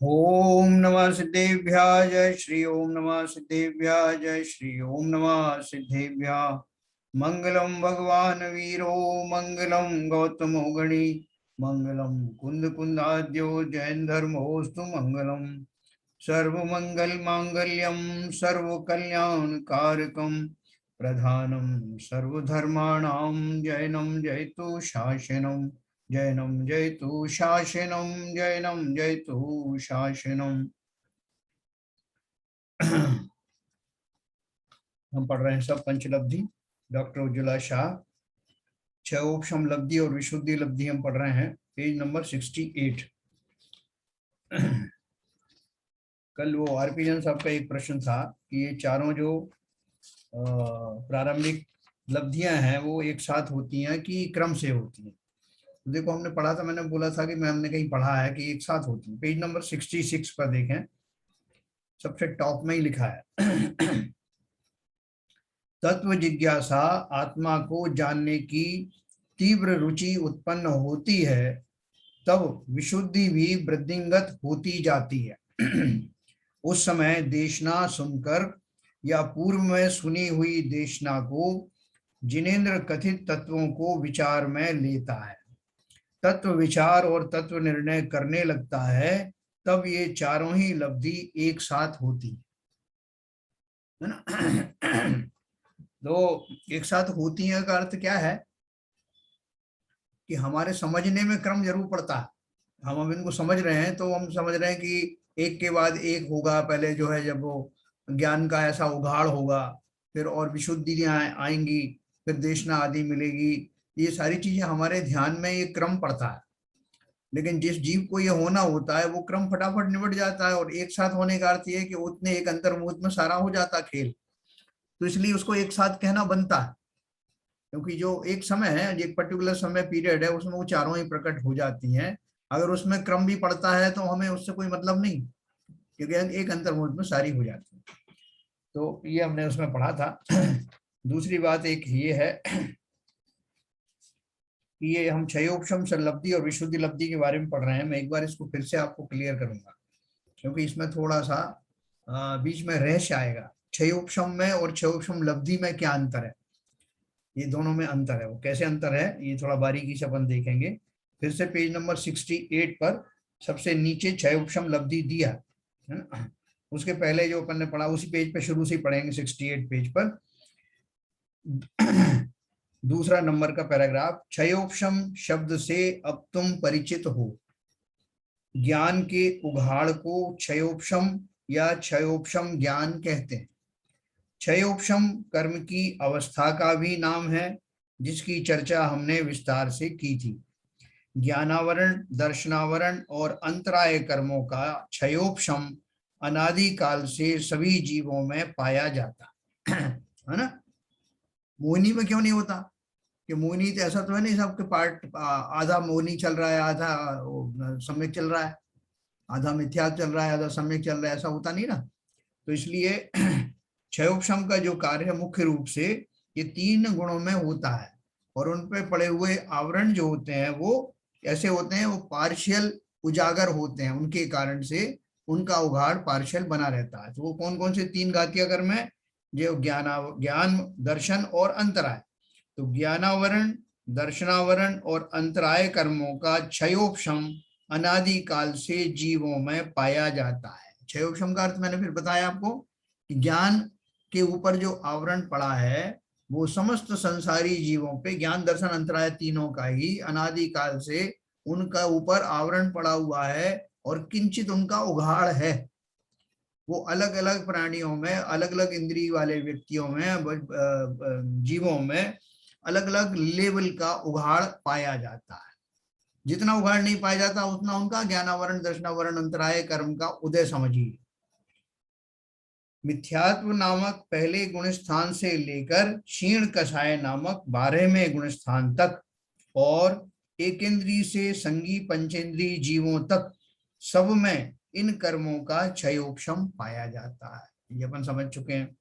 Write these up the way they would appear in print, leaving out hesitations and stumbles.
ओम नमः सिद्धेभ्याय जय श्री ओम नमः सिद्धेभ्याय जय श्री ओम नमः सिद्धेभ्याय। मंगलम भगवान वीरो मंगलम गौतमो गणी मंगलम कुंद कुंदाद्यो जैन धर्मोस्तु मंगलम। सर्वमंगल मांगल्यम सर्व कल्याण कारकम प्रधानम सर्वधर्माणां जैनम जयतु शासनम। जैनम जयतु शासनम जैनम जयतु शासनम। हम पढ़ रहे हैं सब पंचलब्धि डॉक्टर उज्ज्वला शाह। छह उपशम लब्धि और विशुद्धि लब्धि हम पढ़ रहे हैं, पेज नंबर 68। कल वो आरपी जन साहब का एक प्रश्न था कि ये चारों जो प्रारंभिक लब्धियां हैं वो एक साथ होती हैं कि क्रम से होती हैं। तो देखो हमने पढ़ा था, मैंने बोला था कि मैं हमने कहीं पढ़ा है कि एक साथ होती है। पेज नंबर 66 पर देखें, सबसे टॉप में ही लिखा है तत्व जिज्ञासा आत्मा को जानने की तीव्र रुचि उत्पन्न होती है, तब विशुद्धि भी वृद्धिंगत होती जाती है। उस समय देशना सुनकर या पूर्व में सुनी हुई देशना को जिनेन्द्र कथित तत्वों को विचार में लेता है, तत्व विचार और तत्व निर्णय करने लगता है, तब ये चारों ही लब्धि एक साथ होती है ना। तो एक साथ होती है का अर्थ क्या है कि हमारे समझने में क्रम जरूर पड़ता है। हम अब इनको समझ रहे हैं तो हम समझ रहे हैं कि एक के बाद एक होगा, पहले जो है जब वो ज्ञान का ऐसा उघाड़ होगा, फिर और विशुद्धियां आएंगी, फिर देशना आदि मिलेगी। ये सारी चीजें हमारे ध्यान में ये क्रम पड़ता है, लेकिन जिस जीव को ये होना होता है वो क्रम फटाफट निबट जाता है। और एक साथ होने का अर्थ ये है कि उतने एक अंतर्मुहूर्त में सारा हो जाता खेल, तो इसलिए उसको एक साथ कहना बनता है। क्योंकि जो एक समय है, एक पर्टिकुलर समय पीरियड है, उसमें वो चारों ही प्रकट हो जाती हैं। अगर उसमें क्रम भी पड़ता है तो हमें उससे कोई मतलब नहीं, क्योंकि एक अंतर्मुहूर्त में सारी हो जाती है। तो ये हमने उसमें पढ़ा था। दूसरी बात एक ये है कि ये हम क्षयोपशम लब्धि और विशुद्धि लब्धि के बारे में पढ़ रहे हैं। मैं एक बार इसको फिर से आपको क्लियर करूंगा, क्योंकि इसमें थोड़ा सा बीच में रहस्य आएगा। क्षयोपशम में और क्षयोपशम लब्धि में क्या अंतर है, ये दोनों में अंतर है। वो कैसे अंतर है ये थोड़ा बारीकी से अपन देखेंगे। फिर से पेज नंबर 68 पर सबसे नीचे क्षयोपशम लब्धि दिया है ना? उसके पहले जो अपन ने पढ़ा उसी पेज पे शुरू से ही पढ़ेंगे, 68 पेज पर। दूसरा नंबर का पैराग्राफ, क्षयोपशम शब्द से अब तुम परिचित हो। ज्ञान के उघाड़ को क्षयोपशम या क्षयोपशम ज्ञान कहते हैं। क्षयोपशम कर्म की अवस्था का भी नाम है, जिसकी चर्चा हमने विस्तार से की थी। ज्ञानावरण, दर्शनावरण और अंतराय कर्मों का क्षयोपशम अनादि काल से सभी जीवों में पाया जाता है ना। मोहिनी में क्यों नहीं होता? कि मोहिनी तो ऐसा तो है नहीं सबके पार्ट, आधा मोहिनी चल रहा है, आधा सम्यक चल रहा है, आधा मिथ्या चल रहा है, आधा सम्यक चल रहा है, ऐसा होता नहीं ना। तो इसलिए क्षयोपशम का जो कार्य है मुख्य रूप से ये तीन गुणों में होता है, और उन पे पड़े हुए आवरण जो होते हैं वो ऐसे होते हैं, वो पार्शियल उजागर होते हैं, उनके कारण से उनका उघाड़ पार्शियल बना रहता है। तो वो कौन कौन से तीन घातीय कर्म है? जो ज्ञान, दर्शन और अंतराय। तो ज्ञानावरण, दर्शनावरण और अंतराय कर्मों का क्षयोपशम अनादि काल से जीवों में पाया जाता है। क्षयोपशम का अर्थ मैंने फिर बताया आपको कि ज्ञान के ऊपर जो आवरण पड़ा है वो समस्त संसारी जीवों पे, ज्ञान दर्शन अंतराय तीनों का ही अनादि काल से उनका ऊपर आवरण पड़ा हुआ है, और किंचित उनका उघाड़ है। वो अलग अलग प्राणियों में, अलग अलग इंद्रिय वाले व्यक्तियों में, जीवों में अलग अलग लेवल का उघाड़ पाया जाता है। जितना उघाड़ नहीं पाया जाता उतना उनका ज्ञानावरण, दर्शनावरण, अंतराय कर्म का उदय समझिए। मिथ्यात्व नामक पहले गुण स्थान से लेकर क्षीण कषाय नामक 12वें गुण स्थान तक, और एकेंद्रीय से संगी पंचेंद्रीय जीवों तक, सब में इन कर्मों का क्षयोपशम पाया जाता है। ये अपन समझ चुके हैं।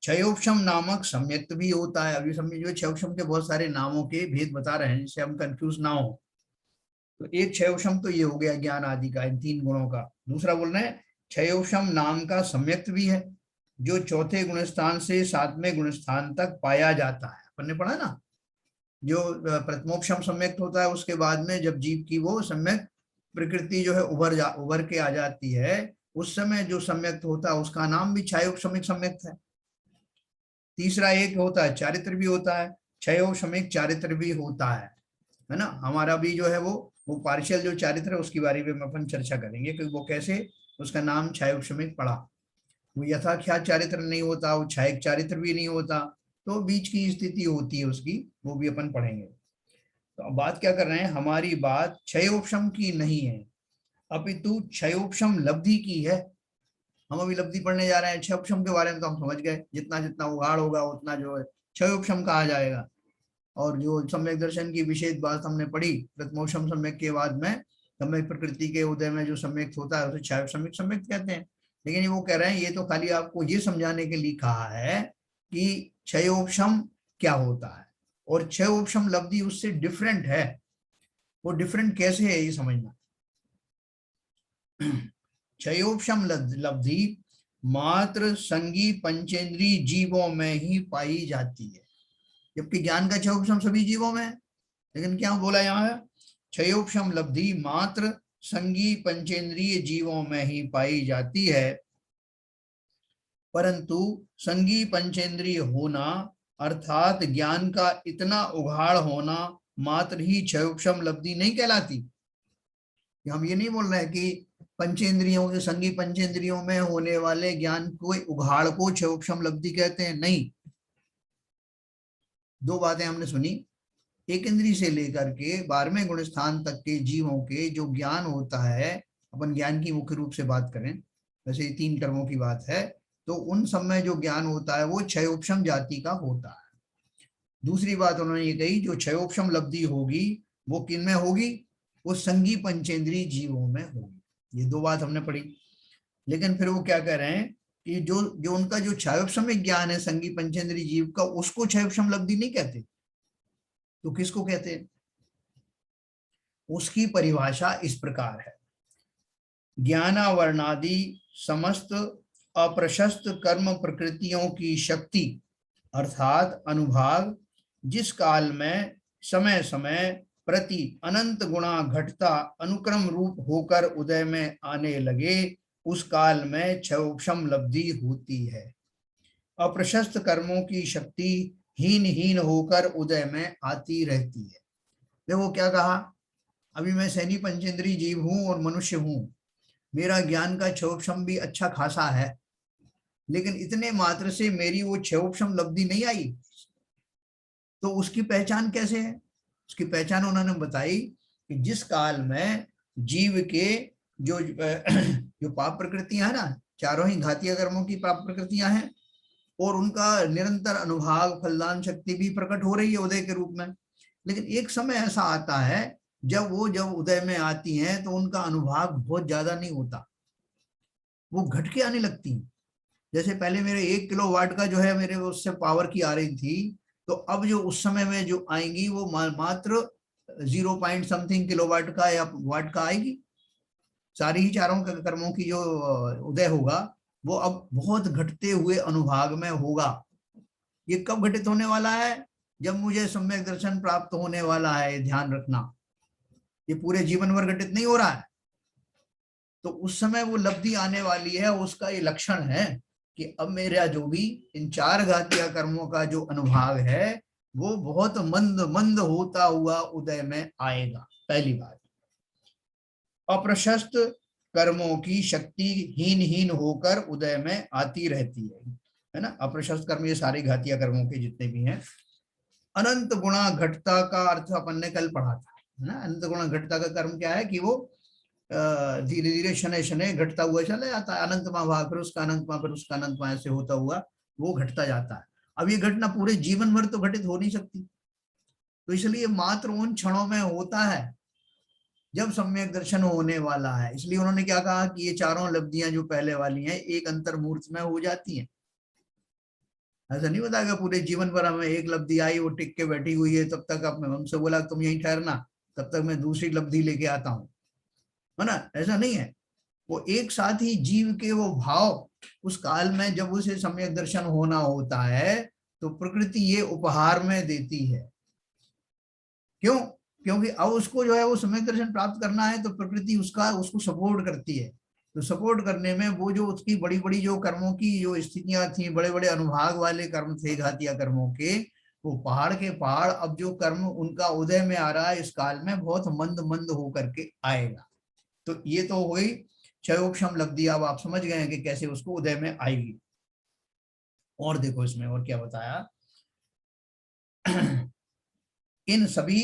क्षयोपशम नामक सम्यक्त भी होता है। अभी समझिए क्षयोपशम के बहुत सारे नामों के भेद बता रहे हैं, जिससे हम कंफ्यूज ना हो। तो एक क्षयोक्षम तो ये हो गया ज्ञान आदि का, इन 3 गुणों का। दूसरा बोल रहे हैं क्षयोक्षम नाम का सम्यक्त भी है, जो चौथे गुण स्थान से 7वें गुण स्थान तक पाया जाता है। अपन ने पढ़ा ना, जो प्रथमोक्षम सम्यक्त होता है, उसके बाद में जब जीव की वो सम्यक प्रकृति जो है उभर के आ जाती है, उस समय जो सम्यक्त होता है उसका नाम भी क्षयोक्षमिक सम्यक्त है। तीसरा एक होता है चारित्र भी होता है, क्षयोक्षमिक चारित्र भी होता है ना। हमारा भी जो है वो पार्शियल जो चारित्र है उसके बारे में अपन चर्चा करेंगे कि वो कैसे उसका नाम क्षयोक्षमिक पड़ा। वो यथाख्यात चारित्र नहीं होता, वो क्षयिक चारित्र भी नहीं होता, तो बीच की स्थिति होती है उसकी, वो भी अपन पढ़ेंगे। तो अब बात क्या कर रहे हैं, हमारी बात क्षयोक्षम की नहीं है, अपितु क्षयोक्षम लब्धि की है। हम अभी लब्धि पढ़ने जा रहे हैं, क्षयोक्षम के बारे में तो हम समझ गए, जितना जितना उगाड़ होगा उतना जो है क्षयोक्षम कहा जाएगा। और जो सम्यक दर्शन की विशेष बात हमने पढ़ी, प्रथमोक्षम सम्यक के बाद में सम्यक प्रकृति के उदय में जो सम्यक होता है उसे क्षयोक्षमिक सम्यक कहते हैं। लेकिन वो कह रहे हैं ये तो खाली आपको ये समझाने के लिए कहा है कि क्षयोक्षम क्या होता है, और क्षयोक्षम लब्धि उससे डिफरेंट है। वो डिफरेंट कैसे है ये समझना। क्षयोक्षम लब्धि मात्र संगी पंचेंद्रीय जीवों में ही पाई जाती है, जबकि ज्ञान का क्षयोक्षम सभी जीवों में है। लेकिन क्या बोला यहाँ है, क्षयोक्षम लब्धि मात्र संगी पंचेंद्रीय जीवों में ही पाई जाती है, परंतु संगी पंचेंद्रीय होना अर्थात ज्ञान का इतना उघाड़ होना मात्र ही क्षयोक्षम लब्धि नहीं कहलाती। हम ये नहीं बोल रहे कि पंचेंद्रियों के संगी पंचेंद्रियों में होने वाले ज्ञान को उघाड़ को क्षयोक्षम लब्धि कहते हैं, नहीं। दो बातें हमने सुनी, एक इंद्रिय से लेकर के 12वें गुण स्थान तक के जीवों के जो ज्ञान होता है, अपन ज्ञान की मुख्य रूप से बात करें, वैसे 3 कर्मों की बात है, तो उन सब में जो ज्ञान होता है वो क्षयोक्षम जाति का होता है। दूसरी बात उन्होंने ये कही, जो क्षयोक्षम लब्धि होगी वो किन में होगी, वो संगी पंचेंद्रीय जीवों में होगी। ये 2 बात हमने पढ़ी। लेकिन फिर वो क्या कह रहे हैं कि जो जो उनका जो क्षयोक्षमिक ज्ञान है संगी पंचेंद्रीय जीव का, उसको क्षयोक्षम लब्धि नहीं कहते, तो किसको कहते हैं। उसकी परिभाषा इस प्रकार है, ज्ञानावरणादि समस्त अप्रशस्त कर्म प्रकृतियों की शक्ति अर्थात अनुभाग जिस काल में समय समय प्रति अनंत गुणा घटता अनुक्रम रूप होकर उदय में आने लगे, उस काल में क्षयोक्षम लब्धि होती है। अप्रशस्त कर्मों की शक्ति हीन हीन होकर उदय में आती रहती है। देखो क्या कहा, अभी मैं सैनी पंचेंद्रीय जीव हूं और मनुष्य हूं, मेरा ज्ञान का क्षयोक्षम भी अच्छा खासा है, लेकिन इतने मात्र से मेरी वो क्षयोक्षम लब्धि नहीं आई। तो उसकी पहचान कैसे है, उसकी पहचान उन्होंने बताई कि जिस काल में जीव के जो पाप प्रकृतियां है ना, चारों ही घातीय कर्मों की पाप प्रकृतियां हैं, और उनका निरंतर अनुभाग फलदान शक्ति भी प्रकट हो रही है उदय के रूप में। लेकिन एक समय ऐसा आता है जब उदय में आती हैं तो उनका अनुभाग बहुत ज्यादा नहीं होता, वो घट के आने लगती हैं। जैसे पहले मेरे 1 किलोवाट का जो है मेरे उससे पावर की आ रही थी, तो अब जो उस समय में जो आएंगी वो मात्र 0 पॉइंट समथिंग किलोवाट का या वाट का आएगी। सारी ही चारों कर्मों की जो उदय होगा वो अब बहुत घटते हुए अनुभाग में होगा। ये कब घटित होने वाला है, जब मुझे सम्यक दर्शन प्राप्त होने वाला है, ध्यान रखना, ये पूरे जीवन भर घटित नहीं हो रहा है। तो उस समय वो लब्धि आने वाली है, उसका ये लक्षण है कि अब मेरा जो भी इन 4 घातीय कर्मों का जो अनुभाग है वो बहुत मंद मंद होता हुआ उदय में आएगा। पहली बात, अप्रशस्त कर्मों की शक्ति हीन हीन होकर उदय में आती रहती है ना। अप्रशस्त कर्म ये सारे घातीय कर्मों के जितने भी हैं। अनंत गुणा घटता का अर्थ अपन ने कल पढ़ा था, है ना। अनंत गुणा घटता का कर्म क्या है कि वो धीरे धीरे शनै शनै घटता हुआ चला जाता है, अनंतमा भाग, फिर उसका अनंतमा, फिर उसका अनंतमा, ऐसे होता हुआ वो घटता जाता है। अब ये घटना पूरे जीवन भर तो घटित हो नहीं सकती, तो इसलिए मात्र उन क्षणों में होता है जब सम्यक दर्शन होने वाला है। इसलिए उन्होंने क्या कहा कि ये चारों लब्धियां जो पहले वाली हैं एक अंतर्मूर्त में हो जाती हैं। ऐसा नहीं बताएगा पूरे जीवन भर हमें एक लब्धि आई, वो टिक के बैठी हुई है, तब तक आपने हमसे बोला तुम यहीं ठहरना, तब तक मैं दूसरी लब्धि लेके आता हूँ, है ना, ऐसा नहीं है। वो एक साथ ही जीव के वो भाव उस काल में जब उसे सम्यक दर्शन होना होता है तो प्रकृति ये उपहार में देती है। क्यों? क्योंकि अब उसको जो है वो सम्यक दर्शन प्राप्त करना है तो प्रकृति उसको सपोर्ट करती है। तो सपोर्ट करने में वो जो उसकी बड़ी बड़ी जो कर्मों की जो स्थितियां थी, बड़े बड़े अनुभाग वाले कर्म थे घातिया कर्मों के, वो पहाड़ के पहाड़ अब जो कर्म उनका उदय में आ रहा है इस काल में बहुत मंद मंद होकर के आएगा। तो ये तो हो गई क्षयोक्षम लब्धि। अब आप समझ गए हैं कि कैसे उसको उदय में आएगी। और देखो इसमें और क्या बताया। इन सभी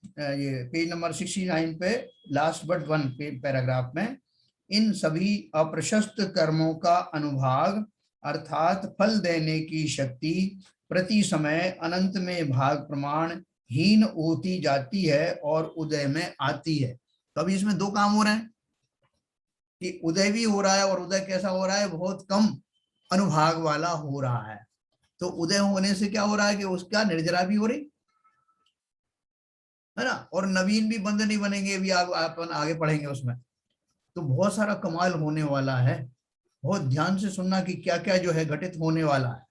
ये पेज नंबर 69 पे लास्ट बट वन पैराग्राफ में, इन सभी अप्रशस्त कर्मों का अनुभाग अर्थात फल देने की शक्ति प्रति समय अनंत में भाग प्रमाण हीन होती जाती है और उदय में आती है। तो अभी इसमें दो काम हो रहे हैं कि उदय भी हो रहा है, और उदय कैसा हो रहा है, बहुत कम अनुभाग वाला हो रहा है। तो उदय होने से क्या हो रहा है कि उसका निर्जरा भी हो रही है ना, और नवीन भी बंद नहीं बनेंगे, भी अपन आगे पढ़ेंगे उसमें। तो बहुत सारा कमाल होने वाला है। बहुत ध्यान से सुनना कि क्या क्या जो है घटित होने वाला है।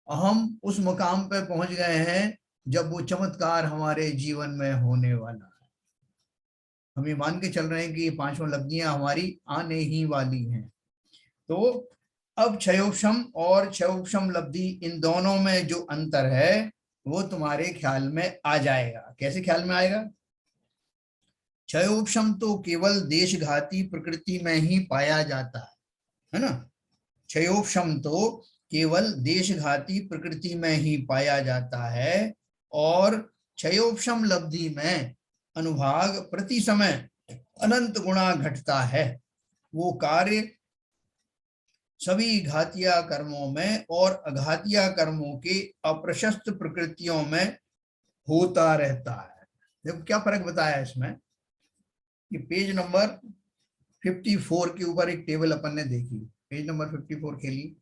हम उस मुकाम पे पहुंच गए हैं जब वो चमत्कार हमारे जीवन में होने वाला है। हम ये मान के चल रहे हैं कि ये पांचों लब्धियां हमारी आने ही वाली हैं। तो अब क्षयोक्षम और क्षयोक्षम लब्धि, इन दोनों में जो अंतर है वो तुम्हारे ख्याल में आ जाएगा। कैसे ख्याल में आएगा? क्षयोक्षम तो केवल देशघाती प्रकृति में ही पाया जाता है ना। क्षयोक्षम तो केवल देशघाती प्रकृति में ही पाया जाता है, और क्षयोक्षम लब्धि में अनुभाग प्रति समय अनंत गुणा घटता है। वो कार्य सभी घातिया कर्मों में और अघातिया कर्मों के अप्रशस्त प्रकृतियों में होता रहता है। देखो क्या फर्क बताया इसमें। कि पेज नंबर 54 के ऊपर एक टेबल अपन ने देखी, पेज नंबर 54 के लिए।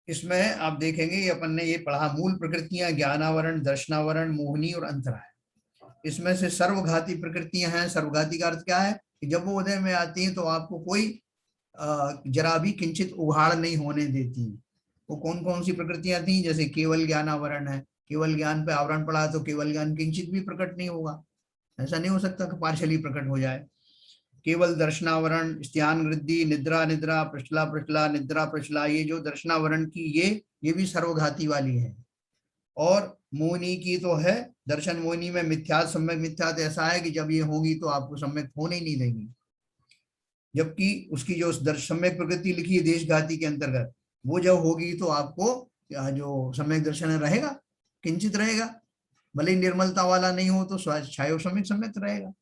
इसमें आप देखेंगे ये अपन ने ये पढ़ा, मूल प्रकृतियां ज्ञानावरण, दर्शनावरण, मोहनी और अंतराय। इसमें से सर्वघाती प्रकृतियां हैं। सर्वघाती का अर्थ क्या है कि जब वो उदय में आती हैं तो आपको कोई जरा भी किंचित उघाड़ नहीं होने देती। वो कौन कौन सी प्रकृतियां थी? जैसे केवल ज्ञानावरण है, केवल ज्ञान पे आवरण पड़ा तो केवल ज्ञान किंचित भी प्रकट नहीं होगा, ऐसा नहीं हो सकता कि पार्शली प्रकट हो जाए। केवल दर्शनावरण, स्त्यान वृद्धि, निद्रा निद्रा, प्रचला प्रचला, निद्रा प्रचला, ये जो दर्शनावरण की ये भी सर्वघाती वाली है। और मोहिनी की तो है, दर्शन मोहिनी में मिथ्यात सम्यक मिथ्यात ऐसा है कि जब ये होगी तो आपको सम्यक होने ही नहीं देंगी। जबकि उसकी जो सम्यक प्रकृति लिखी है देशघाती के अंतर्गत, वो जब होगी तो आपको जो सम्यक दर्शन रहेगा, किंचित रहेगा, भले निर्मलता वाला नहीं हो तो छायो सम्यक सम्यक रहेगा।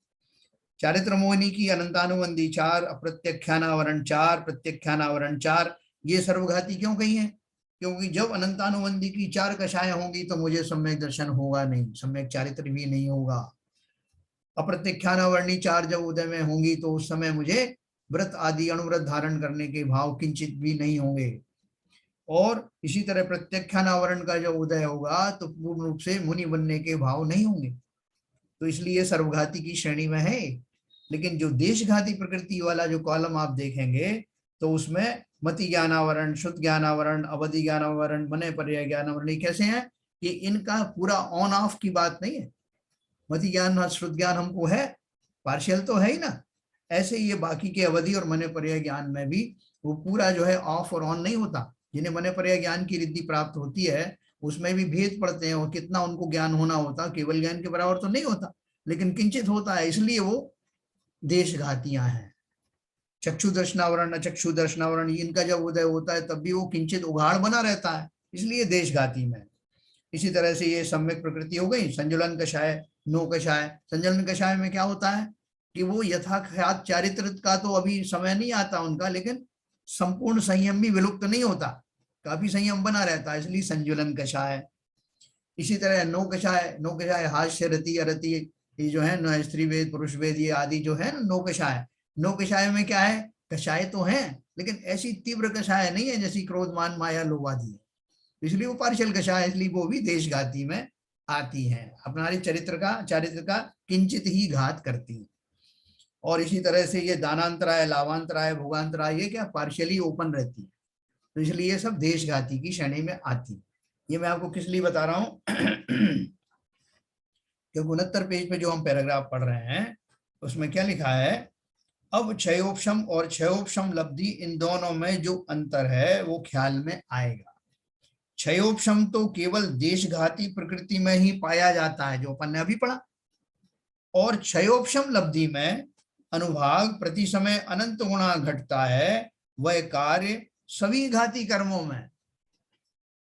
चारित्र मोहिनी की अनंतानुबंधी 4, अप्रत्यख्यानावरण 4, प्रत्यख्यानावरण 4, ये सर्वघाती क्यों कही है? क्योंकि जब अनंतानुबंधी की 4 कषाएं होंगी तो मुझे सम्यक दर्शन होगा नहीं, सम्यक चारित्र भी नहीं होगा। अप्रत्यख्यानावर्णी 4 जब उदय में होंगी तो उस समय मुझे व्रत आदि अणुव्रत धारण करने के भाव किंचित भी नहीं होंगे। और इसी तरह प्रत्यख्यानावरण का जब उदय होगा तो पूर्ण रूप से मुनि बनने के भाव नहीं होंगे। तो इसलिए सर्वघाती की श्रेणी में है। लेकिन जो देशघाती प्रकृति वाला जो कॉलम आप देखेंगे तो उसमें मति ज्ञानावरण, शुद्ध ज्ञानावरण, अवधि ज्ञानावरण, मने पर्याय ज्ञानावरण, ये कैसे हैं कि इनका पूरा ऑन ऑफ की बात नहीं है। मति ज्ञान शुद्ध ज्ञान हमको है, पार्शियल तो है ही ना। ऐसे ये बाकी के अवधि और मने पर्याय ज्ञान में भी वो पूरा जो है ऑफ और ऑन नहीं होता। जिन्हें मने पर्याय ज्ञान की रिद्धि प्राप्त होती है उसमें भी भेद पड़ते हैं, और कितना उनको ज्ञान होना होता, केवल ज्ञान के बराबर तो नहीं होता, लेकिन किंचित होता है, इसलिए वो देशघातियां हैं। चक्षु दर्शनावरण, अचक्षु दर्शनावरण, इनका जब उदय होता है तब भी वो किंचित उघाड़ बना रहता है, इसलिए देशघाती में। इसी तरह से ये सम्यक प्रकृति हो गई। संजुलन कषाय, नो कषाय। संजुलन कषाय में क्या होता है कि वो यथाख्यात चारित्र का तो अभी समय नहीं आता उनका, लेकिन संपूर्ण संयम भी विलुप्त नहीं होता, काफी संयम बना रहता है, इसलिए संजुलन कषाय। इसी तरह नो कषाय, नो कषाय हास्य रति अरति, ये जो है न स्त्री वेद पुरुष वेद ये आदि जो है नो कषाय। नो कषाय में क्या है? कषाय तो है लेकिन ऐसी तीव्र कषाय नहीं है जैसी क्रोध मान माया लोभ आदि है, इसलिए वो पार्शियल कषाय, इसलिए वो भी देशघाती में आती हैं, हमारे चारित्र का किंचित ही घात करती हैं। और इसी तरह से ये दानांतराय, लाभांतराय, भोगांतराय, ये क्या पार्शियली ओपन रहती है, तो इसलिए ये सब देशघाती की श्रेणी में आती है। ये मैं आपको किस लिए बता रहा हूँ क्योंकि 69 पेज पे जो हम पैराग्राफ पढ़ रहे हैं उसमें क्या लिखा है, अब क्षयोपशम और क्षयोपशम लब्धि इन दोनों में जो अंतर है वो ख्याल में आएगा। क्षयोपशम तो केवल देशघाती प्रकृति में ही पाया जाता है, जो अपन ने अभी पढ़ा, और क्षयोपशम लब्धि में अनुभाग प्रति समय अनंत गुणा घटता है। वह कार्य सभी घाती कर्मों में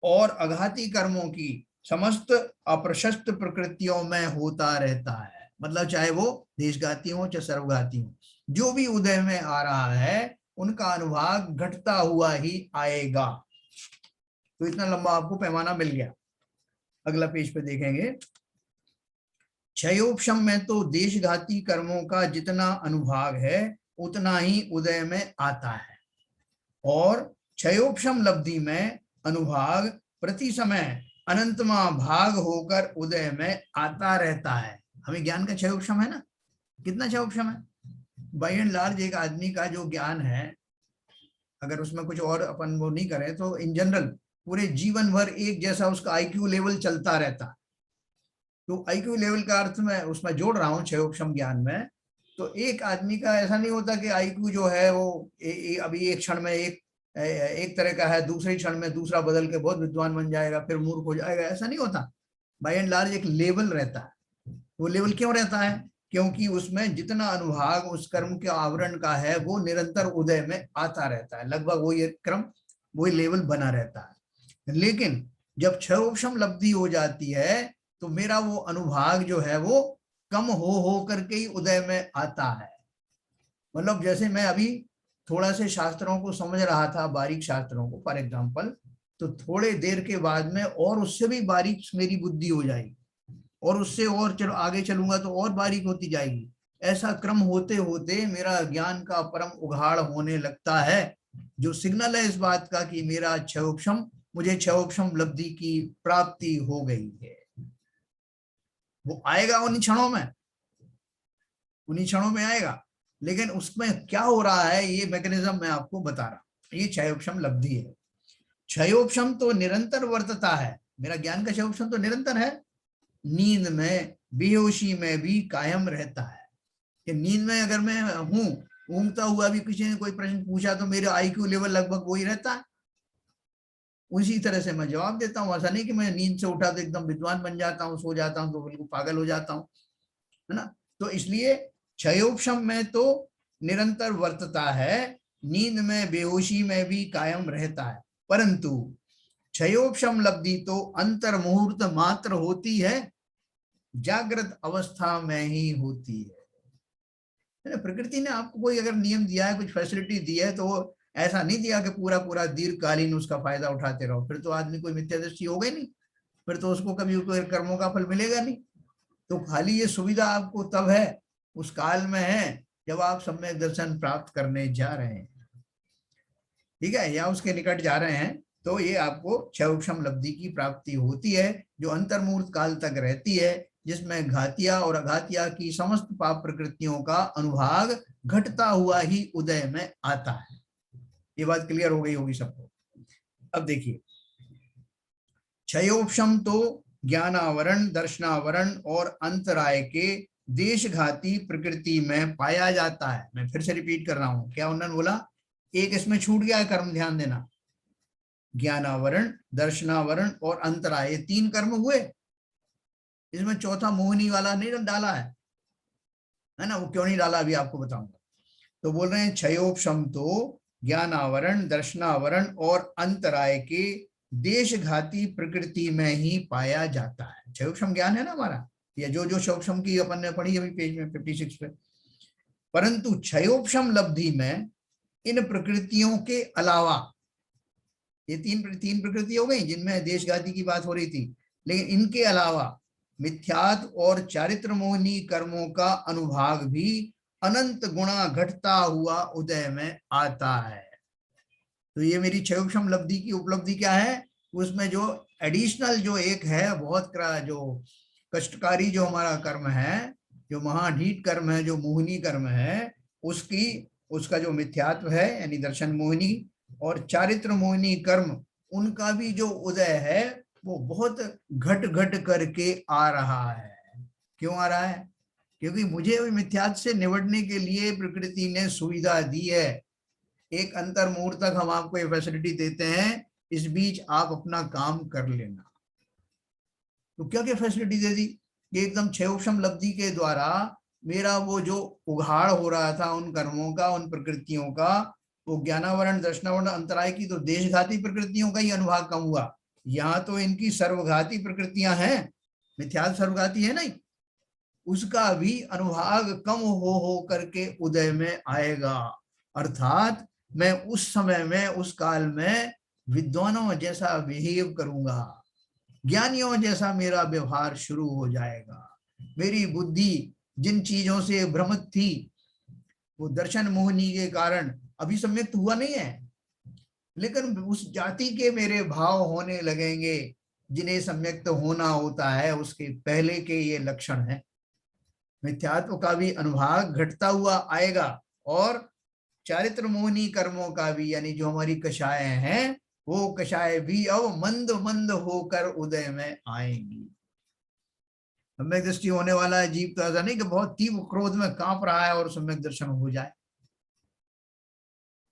और अघाती कर्मों की समस्त अप्रशस्त प्रकृतियों में होता रहता है। मतलब चाहे वो देशघाती हो चाहे सर्वघाती हो, जो भी उदय में आ रहा है उनका अनुभाग घटता हुआ ही आएगा। तो इतना लंबा आपको पैमाना मिल गया। अगला पेज पे देखेंगे, क्षयोपशम में तो देशघाती कर्मों का जितना अनुभाग है उतना ही उदय में आता है, और क्षयोपशम लब्धि में अनुभाग प्रति समय अनंतमा भाग होकर उदय में आता रहता है। हमें ज्ञान का क्षयोपशम है ना, कितना क्षयोपशम है? बाय एंड लार्ज एक आदमी का जो ज्ञान है, अगर उसमें कुछ और अपन वो नहीं करें तो इन जनरल पूरे जीवन भर एक जैसा उसका आईक्यू लेवल चलता रहता है। तो आईक्यू लेवल का अर्थ में उसमें जोड़ रहा हूँ क्षयोपशम ज्ञान में। तो एक आदमी का ऐसा नहीं होता कि आईक्यू जो है वो अभी एक क्षण में एक तरह का है, दूसरे क्षण में दूसरा बदल के बहुत विद्वान बन जाएगा, फिर मूर्ख हो जाएगा, ऐसा नहीं होता। बाय एंड लार्ज एक लेवल रहता है। वो लेवल क्यों रहता है? क्योंकि उसमें जितना अनुभाग उस कर्म के आवरण का है वो निरंतर उदय में आता रहता है, लगभग वही क्रम, वही लेवल बना रहता है। लेकिन जब क्षयोपशम लब्धि हो जाती है तो मेरा वो अनुभाग जो है वो कम हो करके ही उदय में आता है। मतलब जैसे मैं अभी थोड़ा से शास्त्रों को समझ रहा था, बारीक शास्त्रों को फॉर एग्जाम्पल, तो थोड़े देर के बाद में और उससे भी बारीक मेरी बुद्धि हो जाएगी, और उससे और चलो आगे चलूंगा तो और बारीक होती जाएगी। ऐसा क्रम होते होते मेरा ज्ञान का परम उघाड़ होने लगता है, जो सिग्नल है इस बात का कि मेरा क्षयोपशम, मुझे क्षयोपशम लब्धि की प्राप्ति हो गई है। वो आएगा उन्हीं क्षणों में आएगा। लेकिन उसमें क्या हो रहा है ये मैकेनिज्म मैं आपको बता रहा हूं। ये क्षयोपशम लब्धि है। क्षयोपशम तो निरंतर वर्तता है, मेरा ज्ञान का क्षयोपशम तो निरंतर है, नींद में बेहोशी में भी कायम रहता है। कि नींद में अगर मैं हूं, ऊँघता हुआ भी किसी ने कोई प्रश्न पूछा तो मेरा आईक्यू लेवल लगभग वही रहता है, उसी तरह से मैं जवाब देता हूँ। ऐसा नहीं कि मैं नींद से उठा तो एकदम विद्वान बन जाता हूँ, सो जाता हूँ तो बिल्कुल पागल हो जाता हूँ, है ना। तो इसलिए क्षयोपशम में तो निरंतर वर्तता है, नींद में बेहोशी में भी कायम रहता है, परंतु क्षयोपशम लब्धि तो अंतर मुहूर्त मात्र होती है, जागृत अवस्था में ही होती है। प्रकृति ने आपको कोई अगर नियम दिया है, कुछ फैसिलिटी दी है, तो वो ऐसा नहीं दिया कि पूरा पूरा दीर्घकालीन उसका फायदा उठाते रहो, फिर तो आदमी कोई मिथ्यादृष्टि हो गई नहीं, फिर तो उसको कभी कोई कर्मों का फल मिलेगा नहीं। तो खाली ये सुविधा आपको तब है, उस काल में है जब आप सम्यक दर्शन प्राप्त करने जा रहे हैं, ठीक है, या उसके निकट जा रहे हैं, तो ये आपको क्षयोपशम लब्धि की प्राप्ति होती है, जो अंतर्मूर्त काल तक रहती है, जिसमें घातिया और अघातिया की समस्त पाप प्रकृतियों का अनुभाग घटता हुआ ही उदय में आता है। ये बात क्लियर हो गई होगी सबको। अब देखिए, क्षयोपशम तो ज्ञानावरण, दर्शनावरण और अंतराय के देशघाती प्रकृति में पाया जाता है। मैं फिर से रिपीट कर रहा हूं, क्या उन्होंने बोला, एक इसमें छूट गया है कर्म, ध्यान देना। ज्ञानावरण, दर्शनावरण और अंतराय, ये 3 कर्म हुए, इसमें चौथा मोहिनी वाला नहीं डाला है ना। वो क्यों नहीं डाला अभी आपको बताऊंगा। तो बोल रहे हैं क्षयोपशम तो ज्ञानावरण, दर्शनावरण और अंतराय के देशघाती प्रकृति में ही पाया जाता है। क्षयोपशम ज्ञान है ना हमारा, या जो जो क्षयोपशम की अपन ने पढ़ी अभी पेज में 56 पे। परंतु क्षयोपशम लब्धि में इन प्रकृतियों के अलावा, ये तीन प्रकृति हो गई जिनमें देशघाती की बात हो रही थी, लेकिन इनके अलावा मिथ्यात्व और चारित्र मोहिनी कर्मों का अनुभाग भी अनंत गुणा घटता हुआ उदय में आता है। तो ये मेरी क्षयोपशम लब्धि की उपलब्धि क्या है, उसमें जो एडिशनल जो एक है बहुत जो कष्टकारी जो हमारा कर्म है, जो महाढीठ कर्म है, जो मोहिनी कर्म है, उसका जो मिथ्यात्व है यानी दर्शन मोहिनी और चारित्र मोहिनी कर्म, उनका भी जो उदय है वो बहुत घट घट करके आ रहा है। क्यों आ रहा है? क्योंकि मुझे मिथ्यात्व से निपटने के लिए प्रकृति ने सुविधा दी है। एक अंतर मुहूर्त तक हम आपको ये फैसिलिटी देते हैं, इस बीच आप अपना काम कर लेना। तो क्या क्या फैसिलिटी दे दी? ये एकदम क्षयोपशम लब्धि के द्वारा मेरा वो जो उघाड़ हो रहा था उन कर्मों का, उन प्रकृतियों का, वो ज्ञानावरण दर्शनावरण अंतराय की तो देशघाती प्रकृतियों का ही अनुभाग कम हुआ। यहाँ तो इनकी सर्वघाती प्रकृतियां हैं, मिथ्यात्व सर्वघाती है नहीं, उसका भी अनुभाग कम हो करके उदय में आएगा। अर्थात मैं उस समय में, उस काल में विद्वानों जैसा बिहेव करूंगा, ज्ञानियों जैसा मेरा व्यवहार शुरू हो जाएगा। मेरी बुद्धि जिन चीजों से भ्रमित थी वो दर्शन मोहिनी के कारण अभी सम्यक्त हुआ नहीं है, लेकिन उस जाति के मेरे भाव होने लगेंगे जिन्हें सम्यक्त होना होता है, उसके पहले के ये लक्षण है। मिथ्यात्व का भी अनुभाग घटता हुआ आएगा और चारित्र मोहिनी कर्मों का भी, यानी जो हमारी कषाय हैं, वो कषाय भी अब मंद मंद होकर उदय में आएंगी। सम्यक दृष्टि होने वाला है जीव तो ऐसा नहीं कि बहुत तीव्र क्रोध में कांप रहा है और सम्यक दर्शन हो जाए।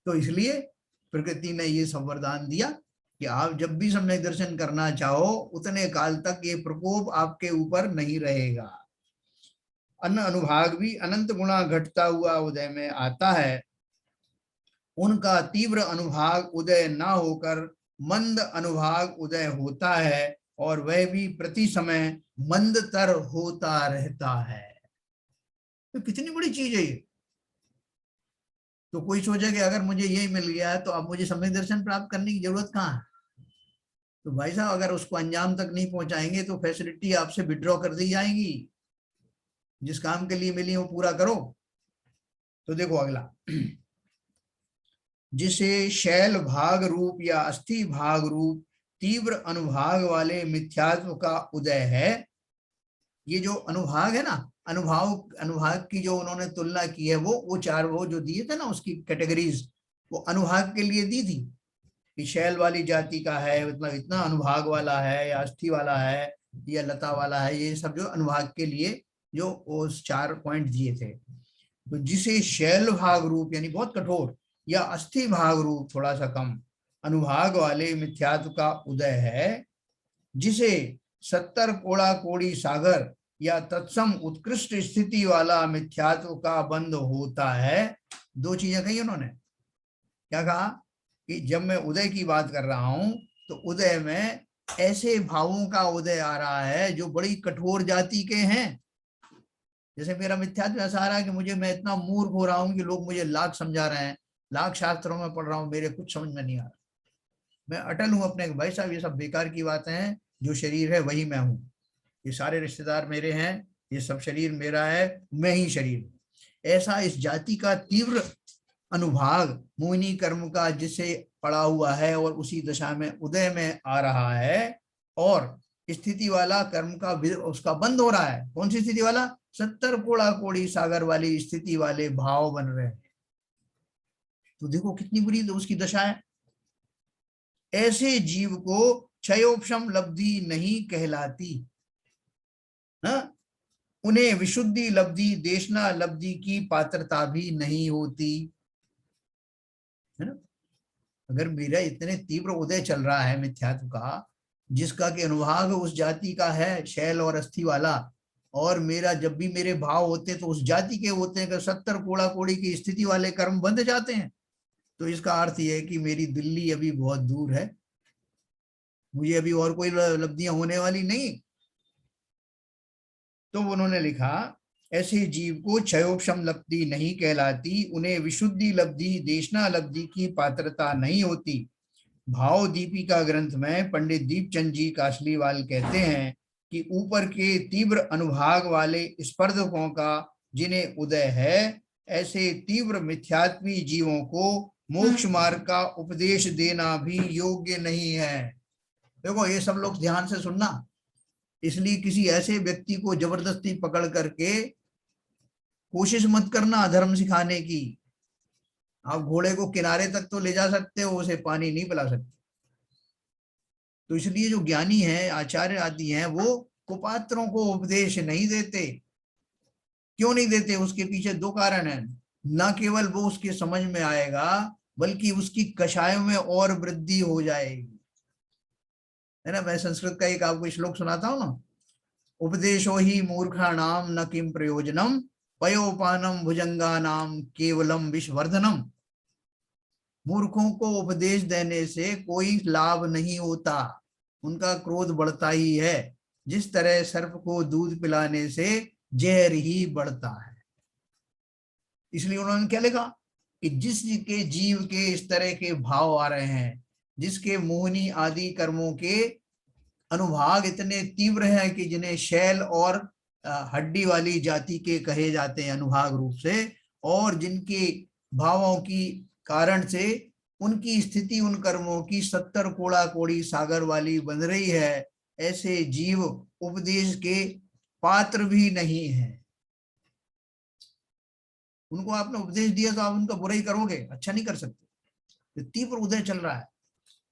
तो इसलिए प्रकृति ने ये संवरदान दिया कि आप जब भी सम्यक दर्शन करना चाहो उतने काल तक ये प्रकोप आपके ऊपर नहीं रहेगा। अन्य अनुभाग भी अनंत गुणा घटता हुआ उदय में आता है, उनका तीव्र अनुभाग उदय ना होकर मंद अनुभाग उदय होता है और वह भी प्रति समय मंदतर होता रहता है। तो कितनी बड़ी चीज है ये। तो कोई सोचे कि अगर मुझे यही मिल गया है तो अब मुझे सम्यक दर्शन प्राप्त करने की जरूरत कहाँ है? तो भाई साहब अगर उसको अंजाम तक नहीं पहुंचाएंगे तो फैसिलिटी आपसे विड्रॉ कर दी जाएगी। जिस काम के लिए मिली वो पूरा करो। तो देखो अगला, जिसे शैल भाग रूप या अस्थि भाग रूप तीव्र अनुभाग वाले मिथ्यात्व का उदय है। ये जो अनुभाग है ना, अनुभाग की जो उन्होंने तुलना की है, वो चार वो जो दिए थे ना उसकी कैटेगरीज, वो अनुभाग के लिए दी थी कि शैल वाली जाति का है, मतलब इतना अनुभाग वाला है, या अस्थि वाला है, या लता वाला है, ये सब जो अनुभाग के लिए जो उस 4 पॉइंट दिए थे। तो जिसे शैल भाग रूप यानी बहुत कठोर, या अस्थि भाग रूप थोड़ा सा कम अनुभाग वाले मिथ्यात्व का उदय है, जिसे 70 कोड़ा कोड़ी सागर या तत्सम उत्कृष्ट स्थिति वाला मिथ्यात्व का बंध होता है। दो चीजें कही उन्होंने। क्या कहा कि जब मैं उदय की बात कर रहा हूं तो उदय में ऐसे भावों का उदय आ रहा है जो बड़ी कठोर जाति के हैं। जैसे मेरा मिथ्यात्व ऐसा आ रहा है कि मैं इतना मूर्ख हो रहा हूं कि लोग मुझे लाख समझा रहे हैं, लाख शास्त्रों में पढ़ रहा हूं, मेरे कुछ समझ में नहीं आ रहा। मैं अटल हूं अपने, भाई साहब ये सब बेकार की बातें हैं, जो शरीर है वही मैं हूं, ये सारे रिश्तेदार मेरे हैं, ये सब शरीर मेरा है, मैं ही शरीर। ऐसा इस जाति का तीव्र अनुभाग मोहिनी कर्म का जिसे पड़ा हुआ है और उसी दशा में उदय में आ रहा है, और स्थिति वाला कर्म का उसका बंद हो रहा है। कौन सी स्थिति वाला? 70 कोड़ा कोड़ी सागर वाली स्थिति वाले भाव बन रहे हैं। तो देखो कितनी बुरी उसकी दशा है। ऐसे जीव को क्षयोपशम लब्धि नहीं कहलाती, हाँ? उन्हें विशुद्धि लब्धि देशना लब्धि की पात्रता भी नहीं होती, है ना। अगर मेरा इतने तीव्र उदय चल रहा है मिथ्यात्व का, जिसका कि अनुभाग उस जाति का है शैल और अस्थि वाला, और मेरा जब भी मेरे भाव होते तो उस जाति के होते हैं कि 70 कोड़ा कोड़ी की स्थिति वाले कर्म बंध जाते हैं, तो इसका अर्थ यह है कि मेरी दिल्ली अभी बहुत दूर है, मुझे अभी और कोई लब्धियां होने वाली नहीं। तो उन्होंने लिखा ऐसे जीव को क्षयोपशम लब्धि नहीं कहलाती, उन्हें विशुद्धि लब्धि देशना लब्धि की पात्रता नहीं होती। भाव दीपिका ग्रंथ में पंडित दीपचंद जी कासलीवाल कहते हैं कि ऊपर के तीव्र अनुभाग वाले स्पर्धकों का जिन्हें उदय है, ऐसे तीव्र मिथ्यात्वी जीवों को मोक्ष मार्ग का उपदेश देना भी योग्य नहीं है। देखो ये सब लोग ध्यान से सुनना, इसलिए किसी ऐसे व्यक्ति को जबरदस्ती पकड़ करके कोशिश मत करना अधर्म सिखाने की। आप घोड़े को किनारे तक तो ले जा सकते हो, उसे पानी नहीं पिला सकते। तो इसलिए जो ज्ञानी है, आचार्य आदि हैं, वो कुपात्रों को उपदेश नहीं देते। क्यों नहीं देते? उसके पीछे दो कारण है। न केवल वो उसके समझ में आएगा, बल्कि उसकी कषायों में और वृद्धि हो जाएगी, है ना। मैं संस्कृत का एक आपको श्लोक सुनाता हूं ना। उपदेशो ही मूर्खाणाम न किम प्रयोजनम, पयोपानम भुजंगानाम केवलम विषवर्धनम। मूर्खों को उपदेश देने से कोई लाभ नहीं होता, उनका क्रोध बढ़ता ही है। जिस तरह सर्प को दूध पिलाने से जहर ही बढ़ता है। इसलिए उन्होंने क्या लिखा कि जिसके जीव के इस तरह के भाव आ रहे हैं, जिसके मोहनी आदि कर्मों के अनुभाग इतने तीव्र हैं कि जिन्हें शैल और हड्डी वाली जाति के कहे जाते हैं अनुभाग रूप से, और जिनके भावों की कारण से उनकी स्थिति उन कर्मों की 70 कोड़ा कोड़ी सागर वाली बन रही है, ऐसे जीव उपदेश के पात्र भी नहीं है। उनको आपने उपदेश दिया तो आप उनका बुरा ही करोगे, अच्छा नहीं कर सकते। तो तीव्र उदय चल रहा है,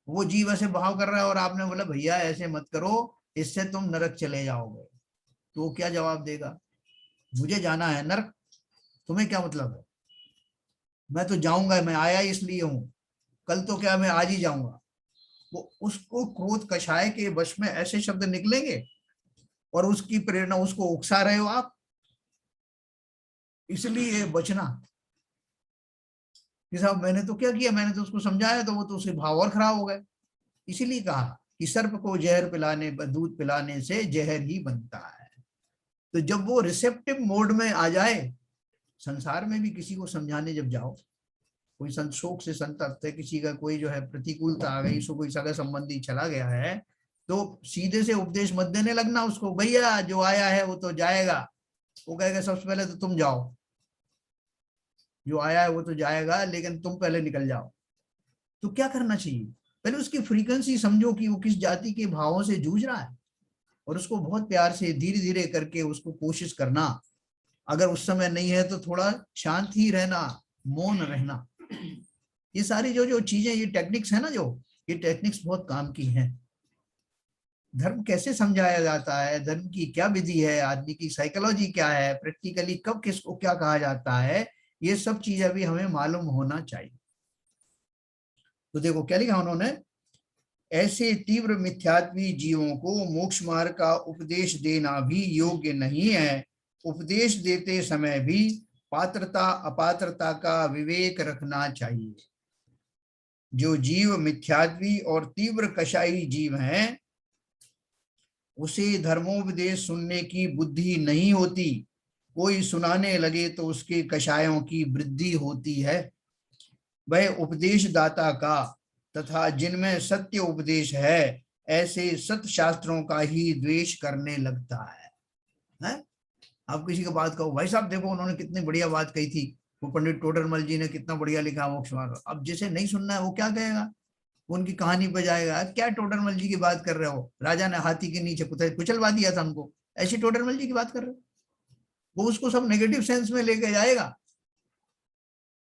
वो जीव ऐसे भाव कर रहा है और आपने बोला भैया ऐसे मत करो, इससे तुम नरक चले जाओगे। तो वो क्या जवाब देगा? मुझे जाना है नरक, तुम्हें क्या मतलब है? मैं तो जाऊंगा, मैं आया इसलिए हूं, कल तो क्या मैं आज ही जाऊंगा। वो उसको क्रोध कषाय के वश में ऐसे शब्द निकलेंगे और उसकी प्रेरणा, उसको उकसा रहे हो आप। इसलिए बचना कि साहब मैंने तो क्या किया, मैंने तो उसको समझाया, तो वो तो उसके भाव और खराब हो गए। इसीलिए कहा कि सर्प को जहर पिलाने, दूध पिलाने से जहर ही बनता है। तो जब वो रिसेप्टिव मोड में आ जाए, संसार में भी किसी को समझाने जब जाओ, कोई शोक से संतप्त है, किसी का कोई जो है प्रतिकूलता आ गई, उसको कोई सगा संबंधी चला गया है, तो सीधे से उपदेश मत देने लगना उसको, भैया जो आया है वो तो जाएगा। वो कहेगा सबसे पहले तो तुम जाओ, जो आया है वो तो जाएगा, लेकिन तुम पहले निकल जाओ। तो क्या करना चाहिए? पहले उसकी फ्रीक्वेंसी समझो कि वो किस जाति के भावों से जूझ रहा है, और उसको बहुत प्यार से धीरे धीरे करके उसको कोशिश करना। अगर उस समय नहीं है तो थोड़ा शांत ही रहना, मौन रहना। ये सारी जो जो चीजें, ये टेक्निक्स है ना, जो ये टेक्निक्स बहुत काम की हैं। धर्म कैसे समझाया जाता है, धर्म की क्या विधि है, आदमी की साइकोलॉजी क्या है, प्रैक्टिकली कब किसको क्या कहा जाता है, ये सब चीजें भी हमें मालूम होना चाहिए। तो देखो क्या लिखा उन्होंने, ऐसे तीव्र मिथ्यात्वी जीवों को मोक्ष मार्ग का उपदेश देना भी योग्य नहीं है। उपदेश देते समय भी पात्रता अपात्रता का विवेक रखना चाहिए। जो जीव मिथ्यात्वी और तीव्र कषाई जीव हैं, उसे धर्मोपदेश सुनने की बुद्धि नहीं होती। कोई सुनाने लगे तो उसके कषायों की वृद्धि होती है। वह उपदेशदाता का तथा जिनमें सत्य उपदेश है, ऐसे सत्य शास्त्रों का ही द्वेष करने लगता है? आप किसी की बात कहो, भाई साहब देखो उन्होंने कितनी बढ़िया बात कही थी, वो पंडित टोडरमल जी ने कितना बढ़िया लिखा मोक्ष मार्ग। अब जिसे नहीं सुनना है वो क्या कहेगा? वो उनकी कहानी पे जाएगा, क्या टोडरमल जी की बात कर रहे हो, राजा ने हाथी के नीचे कुचलवा दिया था उनको, ऐसी टोडरमल जी की बात कर रहे हो? वो उसको सब नेगेटिव सेंस में लेके जाएगा।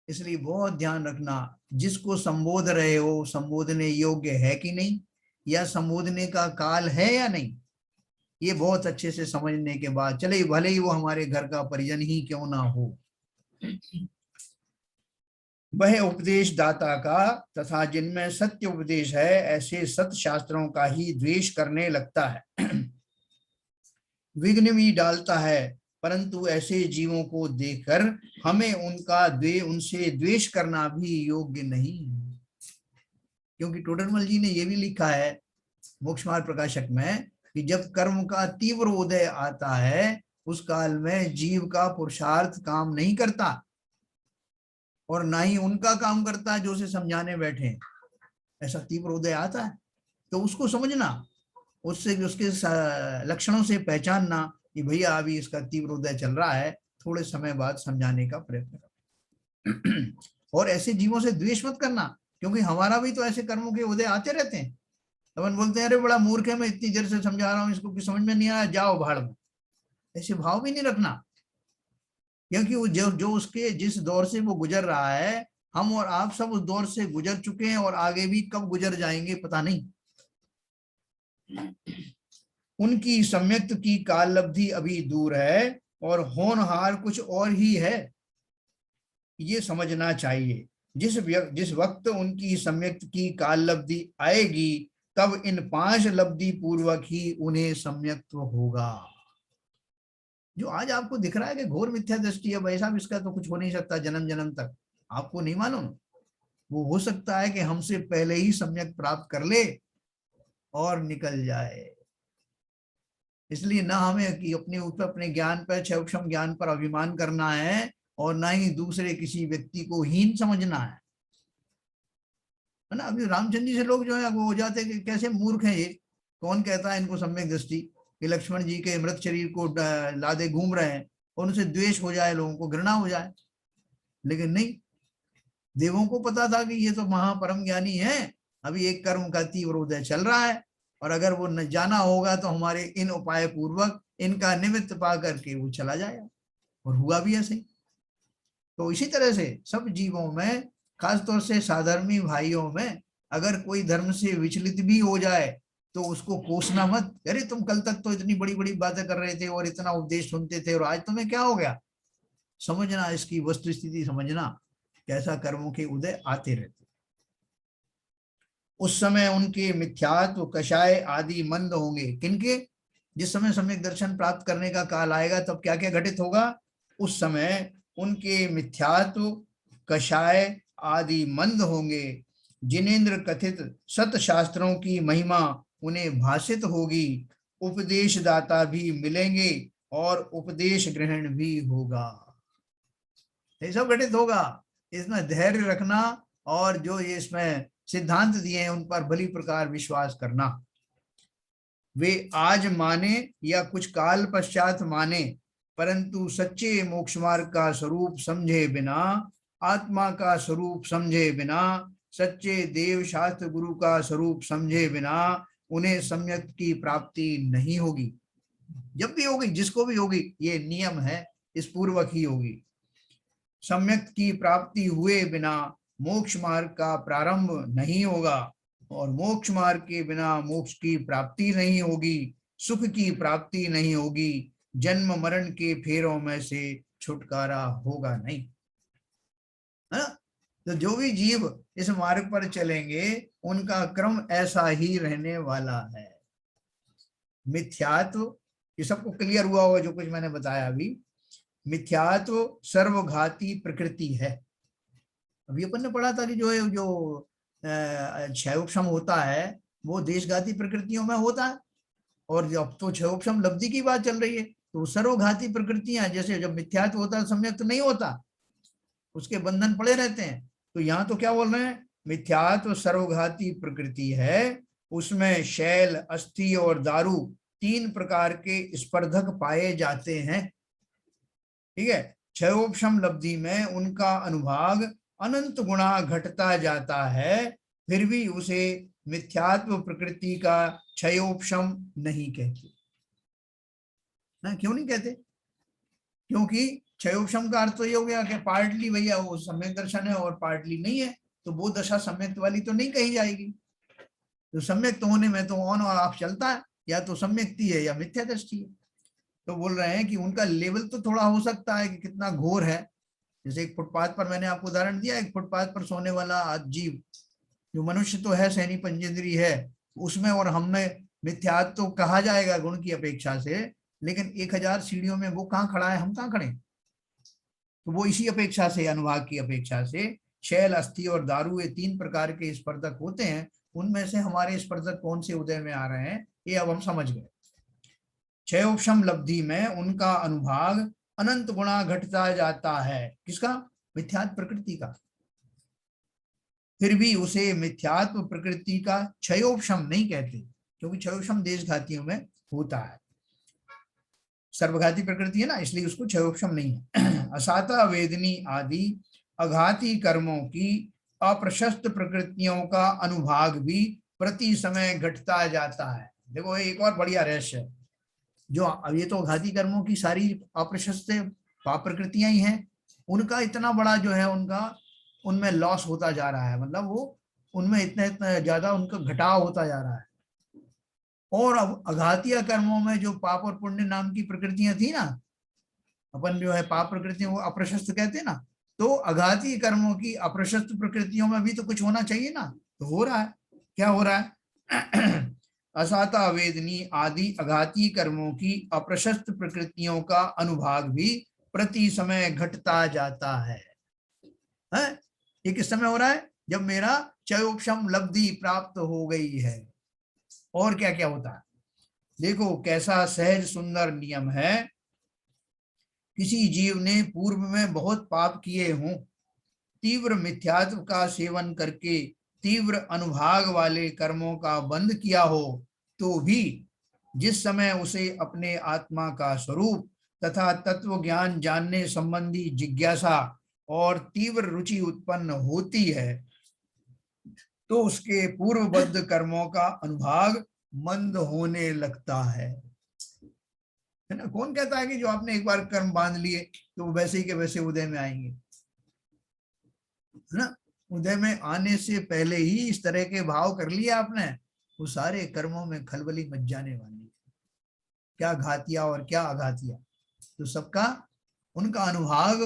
इसलिए बहुत ध्यान रखना, जिसको संबोध रहे हो संबोधने योग्य है कि नहीं, या संबोधने का काल है या नहीं, ये बहुत अच्छे से समझने के बाद चले, भले ही वो हमारे घर का परिजन ही क्यों ना हो। वह उपदेश दाता का तथा जिनमें सत्य उपदेश है, ऐसे सत्य शास्त्रों का ही द्वेष करने लगता है। विघ्न भी डालता है, परंतु ऐसे जीवों को देखकर हमें उनसे द्वेष करना भी योग्य नहीं। क्योंकि टोडरमल जी ने यह भी लिखा है मोक्ष मार्ग प्रकाशक में कि जब कर्म का तीव्र उदय आता है, उस काल में जीव का पुरुषार्थ काम नहीं करता, और ना ही उनका काम करता है जो उसे समझाने बैठे। ऐसा तीव्र उदय आता है तो उसको समझना, उससे उसके लक्षणों से पहचानना कि भैया अभी इसका तीव्र उदय चल रहा है, थोड़े समय बाद समझाने का प्रयत्न करो। और ऐसे जीवों से द्वेष मत करना, क्योंकि हमारा भी तो ऐसे कर्मों के उदय आते रहते हैं। अपन बोलते हैं अरे बड़ा मूर्ख है, मैं इतनी देर से समझा रहा हूँ इसको, कि समझ में नहीं आया, जाओ भाड़ में। ऐसे भाव भी नहीं रखना, क्योंकि वो जो जो उसके जिस दौर से वो गुजर रहा है, हम और आप सब उस दौर से गुजर चुके हैं, और आगे भी कब गुजर जाएंगे पता नहीं। उनकी सम्यक्त की काल लब्धि अभी दूर है, और होनहार कुछ और ही है, ये समझना चाहिए। जिस वक्त उनकी सम्यक्त की काल लब्धि आएगी, तब इन 5 लब्धि पूर्वक ही उन्हें सम्यक्त्व होगा। जो आज आपको दिख रहा है कि घोर मिथ्या दृष्टि है, वैसा इसका तो कुछ हो नहीं सकता जन्म जन्म तक, आपको नहीं मालूम। वो हो सकता है कि हमसे पहले ही सम्यक प्राप्त कर ले और निकल जाए। इसलिए ना हमें कि अपने ऊपर, अपने ज्ञान पर, क्षयक्षम ज्ञान पर अभिमान करना है, और ना ही दूसरे किसी व्यक्ति को हीन समझना है ना। अभी रामचंद्र जी से लोग जो है वो हो जाते हैं कि कैसे मूर्ख हैं ये, कौन कहता है इनको सम्यक दृष्टि, कि लक्ष्मण जी के मृत शरीर को लादे घूम रहे हैं, और उनसे द्वेष हो जाए, लोगों को घृणा हो जाए। लेकिन नहीं, देवों को पता था कि ये तो महापरम ज्ञानी है, अभी एक कर्म का तीव्र उदय चल रहा है, और अगर वो न जाना होगा तो हमारे इन उपाय पूर्वक इनका निमित्त पा करके वो चला जाएगा। और हुआ भी ऐसे ही। तो इसी तरह से सब जीवों में, खासतौर से साधर्मी भाइयों में, अगर कोई धर्म से विचलित भी हो जाए तो उसको कोसना मत। अरे तुम कल तक तो इतनी बड़ी बड़ी बातें कर रहे थे और इतना उपदेश सुनते थे, और आज तुम्हें क्या हो गया? समझना, इसकी वस्तु स्थिति समझना, कैसा कर्मों के उदय आते रहते। उस समय उनके मिथ्यात्व, कषाय आदि मंद होंगे। किनके? जिस समय सम्यक दर्शन प्राप्त करने का काल आएगा, तब क्या क्या घटित होगा? उस समय उनके मिथ्यात्व, कषाय आदि मंद होंगे। जिनेन्द्र कथित सत शास्त्रों की महिमा उन्हें भाषित होगी। उपदेश दाता भी मिलेंगे, और उपदेश ग्रहण भी होगा। ये सब घटित होगा। इसमें धैर्य रखना, और जो ये इसमें सिद्धांत दिए हैं उन पर भली प्रकार विश्वास करना। वे आज माने या कुछ काल पश्चात माने, परंतु सच्चे मोक्ष मार्ग का स्वरूप समझे बिना, आत्मा का स्वरूप समझे बिना, सच्चे देव शास्त्र गुरु का स्वरूप समझे बिना उन्हें सम्यक की प्राप्ति नहीं होगी। जब भी होगी, जिसको भी होगी, ये नियम है, इस पूर्वक ही होगी। सम्यक की प्राप्ति हुए बिना मोक्ष मार्ग का प्रारंभ नहीं होगा, और मोक्ष मार्ग के बिना मोक्ष की प्राप्ति नहीं होगी, सुख की प्राप्ति नहीं होगी, जन्म मरण के फेरों में से छुटकारा होगा नहीं, है ना। तो जो भी जीव इस मार्ग पर चलेंगे उनका क्रम ऐसा ही रहने वाला है। मिथ्यात्व, ये सबको क्लियर हुआ होगा जो कुछ मैंने बताया अभी। मिथ्यात्व सर्वघाती प्रकृति है। अभी अपन ने पढ़ा था कि जो है, जो क्षयोक्षम होता है वो देशघाती प्रकृतियों में होता है, और जब तो क्षयोक्षम लब्धि की बात चल रही है तो सर्वघाती प्रकृतियां, जैसे जब मिथ्यात्व होता है सम्यक तो नहीं होता, उसके बंधन पड़े रहते हैं। तो यहाँ तो क्या बोल रहे हैं? मिथ्यात्व सर्वघाती प्रकृति है, उसमें शैल, अस्थि और दारू 3 प्रकार के स्पर्धक पाए जाते हैं। ठीक है। क्षयोक्षम लब्धि में उनका अनुभाग अनंत गुणा घटता जाता है, फिर भी उसे मिथ्यात्व प्रकृति का क्षयोक्षम नहीं कहते ना। क्यों नहीं कहते? क्योंकि क्षयोक्षम का अर्थ तो ये हो गया कि पार्टली भैया वो सम्यक दर्शन है और पार्टली नहीं है, तो वो दशा सम्यक वाली तो नहीं कही जाएगी। तो सम्यक तो होने में तो ऑन और ऑफ चलता है, या तो सम्यक्ति है या मिथ्या दृष्टि है। तो बोल रहे हैं कि उनका लेवल तो थोड़ा हो सकता है कि कितना घोर है। जैसे एक फुटपाथ पर मैंने आपको उदाहरण दिया, एक फुटपाथ पर सोने वाला जीव, जो मनुष्य तो है, सैनी पंचेंद्री है उसमें, और हमने मिथ्यात्व तो कहा जाएगा गुण की अपेक्षा से, लेकिन 1000 सीढ़ियों में वो कहाँ खड़ा है, हम कहाँ खड़े? तो वो इसी अपेक्षा से, अनुभाग की अपेक्षा से, शैल, अस्थि और दारू, ये 3 प्रकार के स्पर्धक होते हैं। उनमें से हमारे स्पर्धक कौन से उदय में आ रहे हैं ये अब हम समझ गए। क्षयोक्षम लब्धि में उनका अनुभाग अनंत गुणा घटता जाता है। किसका? मिथ्यात्व प्रकृति का। फिर भी उसे मिथ्यात्व प्रकृति का क्षयोक्षम नहीं कहते, क्योंकि क्षयोक्षम देशघातियों में होता है, सर्वघाती प्रकृति है ना, इसलिए उसको क्षयोक्षम नहीं है। असाता वेदनी आदि अघाती कर्मों की अप्रशस्त प्रकृतियों का अनुभाग भी प्रति समय घटता जाता है। देखो एक और बढ़िया रहस्य है, जो अब ये तो अघाती कर्मों की सारी अप्रशस्त पाप प्रकृतियां ही हैं, उनका इतना बड़ा जो है उनका उनमें लॉस होता जा रहा है, मतलब वो उनमें इतना इतना ज्यादा उनका घटाव होता जा रहा है। और अब अघातीय कर्मों में जो पाप और पुण्य नाम की प्रकृतियां थी ना, अपन जो है पाप प्रकृतियों को अप्रशस्त कहते हैं ना, तो अघाती कर्मों की अप्रशस्त प्रकृतियों में भी तो कुछ होना चाहिए ना, तो हो रहा है। क्या हो रहा है? असाता वेदनी आदि अघाती कर्मों की अप्रशस्त प्रकृतियों का अनुभाग भी प्रति समय घटता जाता है। ये किस समय हो रहा है? जब मेरा चयोपशम लब्धि प्राप्त हो गई है। और क्या क्या होता है देखो, कैसा सहज सुंदर नियम है। किसी जीव ने पूर्व में बहुत पाप किए हों, तीव्र मिथ्यात्व का सेवन करके तीव्र अनुभाग वाले कर्मों का बंध किया हो, तो भी जिस समय उसे अपने आत्मा का स्वरूप तथा तत्व ज्ञान जानने संबंधी जिज्ञासा और तीव्र रुचि उत्पन्न होती है, तो उसके पूर्वबद्ध कर्मों का अनुभाग मंद होने लगता है ना। कौन कहता है कि जो आपने एक बार कर्म बांध लिए तो वो वैसे ही के वैसे उदय में आएंगे, है ना। उदय में आने से पहले ही इस तरह के भाव कर लिए आपने, वो सारे कर्मों में खलबली मच जाने वाली है। क्या घातिया और क्या अघातिया, तो सबका उनका अनुभाग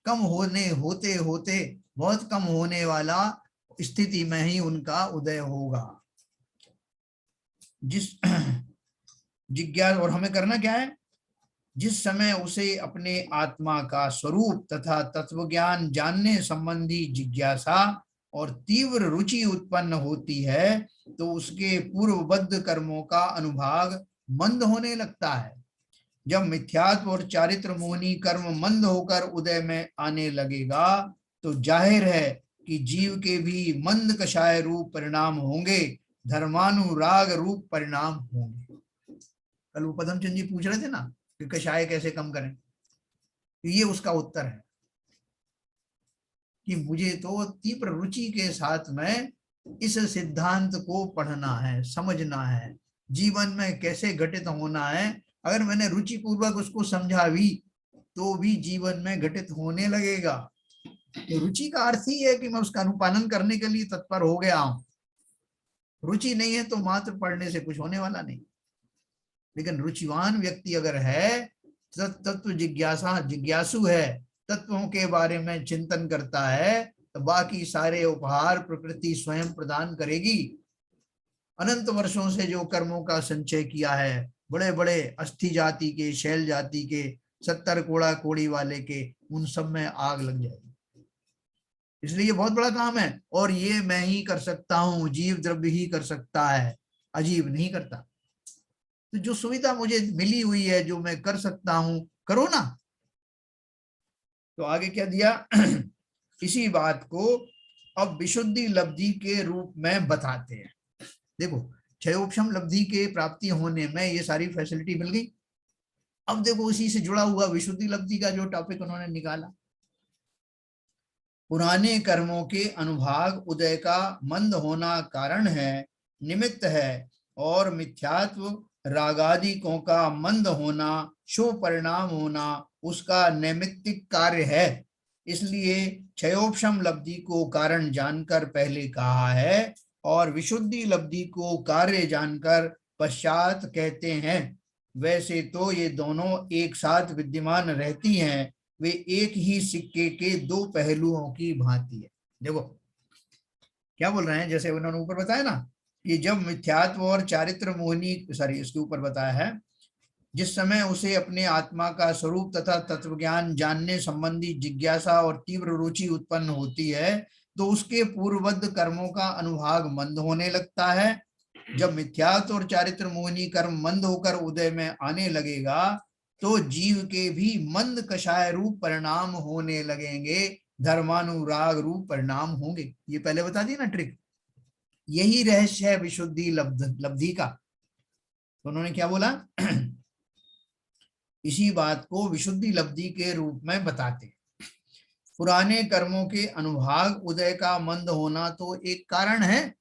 कम होने होते होते बहुत कम होने वाला स्थिति में ही उनका उदय होगा। जिस जिज्ञासा, और हमें करना क्या है, जिस समय उसे अपने आत्मा का स्वरूप तथा तत्वज्ञान जानने संबंधी जिज्ञासा और तीव्र रुचि उत्पन्न होती है, तो उसके पूर्वबद्ध कर्मों का अनुभाग मंद होने लगता है। जब मिथ्यात्व और चारित्र मोहनी कर्म मंद होकर उदय में आने लगेगा, तो जाहिर है कि जीव के भी मंद कषाय रूप परिणाम होंगे, धर्मानुराग रूप परिणाम होंगे। कल वो पदम चंद जी पूछ रहे थे ना कि कषाय कैसे कम करें, तो ये उसका उत्तर है कि मुझे तो तीव्र रुचि के साथ में इस सिद्धांत को पढ़ना है, समझना है, जीवन में कैसे घटित होना है। अगर मैंने रुचि पूर्वक उसको समझा भी, तो भी जीवन में घटित होने लगेगा। तो रुचि का अर्थ ही है कि मैं उसका अनुपालन करने के लिए तत्पर हो गया हूं। रुचि नहीं है तो मात्र पढ़ने से कुछ होने वाला नहीं। लेकिन रुचिवान व्यक्ति अगर है, तत्व जिज्ञासा जिज्ञासु है, तत्वों के बारे में चिंतन करता है, तो बाकी सारे उपहार प्रकृति स्वयं प्रदान करेगी। अनंत वर्षों से जो कर्मों का संचय किया है, बड़े बड़े अस्थि जाति के, शैल जाति के, 70 कोड़ा कोड़ी वाले के, उन सब में आग लग जाएगी। इसलिए ये बहुत बड़ा काम है, और ये मैं ही कर सकता हूं, जीव द्रव्य ही कर सकता है, अजीब नहीं करता। तो जो सुविधा मुझे मिली हुई है, जो मैं कर सकता हूं, करो ना। तो आगे क्या दिया? इसी बात को अब विशुद्धि लब्धि के रूप में बताते हैं। देखो, क्षयोपशम लब्धि के प्राप्ति होने में ये सारी फैसिलिटी मिल गई। अब देखो उसी से जुड़ा हुआ विशुद्धि लब्धि का जो टॉपिक उन्होंने निकाला, पुराने कर्मों के अनुभाग उदय का मंद होना कारण है, निमित्त है, और मिथ्यात्व रागादिकों का मंद होना, शुभ परिणाम होना उसका नैमित्तिक कार्य है। इसलिए क्षयोपशम लब्धि को कारण जानकर पहले कहा है, और विशुद्धि लब्धि को कार्य जानकर पश्चात कहते हैं। वैसे तो ये दोनों एक साथ विद्यमान रहती हैं, वे एक ही सिक्के के दो पहलुओं की भांति है। देखो क्या बोल रहे हैं, जैसे उन्होंने ऊपर बताया ना कि जब मिथ्यात्व और चारित्र मोहनी, सॉरी इसके ऊपर बताया है, जिस समय उसे अपने आत्मा का स्वरूप तथा तत्वज्ञान जानने संबंधी जिज्ञासा और तीव्र रुचि उत्पन्न होती है, तो उसके पूर्वबद्ध कर्मों का अनुभाग मंद होने लगता है। जब मिथ्यात्व और चारित्र मोहनी कर्म मंद होकर उदय में आने लगेगा, तो जीव के भी मंद कषाय रूप परिणाम होने लगेंगे, धर्मानुराग रूप परिणाम होंगे। ये पहले बता दी ना ट्रिक, यही रहस्य है विशुद्धि लब्धि का। तो उन्होंने क्या बोला? इसी बात को विशुद्धि लब्धि के रूप में बताते। पुराने कर्मों के अनुभाग उदय का मंद होना तो एक कारण है,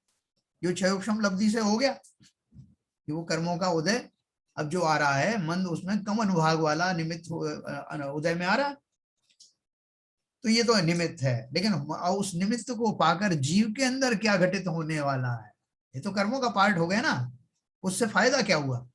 जो क्षयोपशम लब्धि से हो गया कि वो कर्मों का उदय अब जो आ रहा है मंद, उसमें कम अनुभाग वाला निमित्त उदय में आ रहा है, तो ये तो निमित्त है। लेकिन उस निमित्त को पाकर जीव के अंदर क्या घटित होने वाला है, ये तो कर्मों का पार्ट हो गया ना, उससे फायदा क्या हुआ?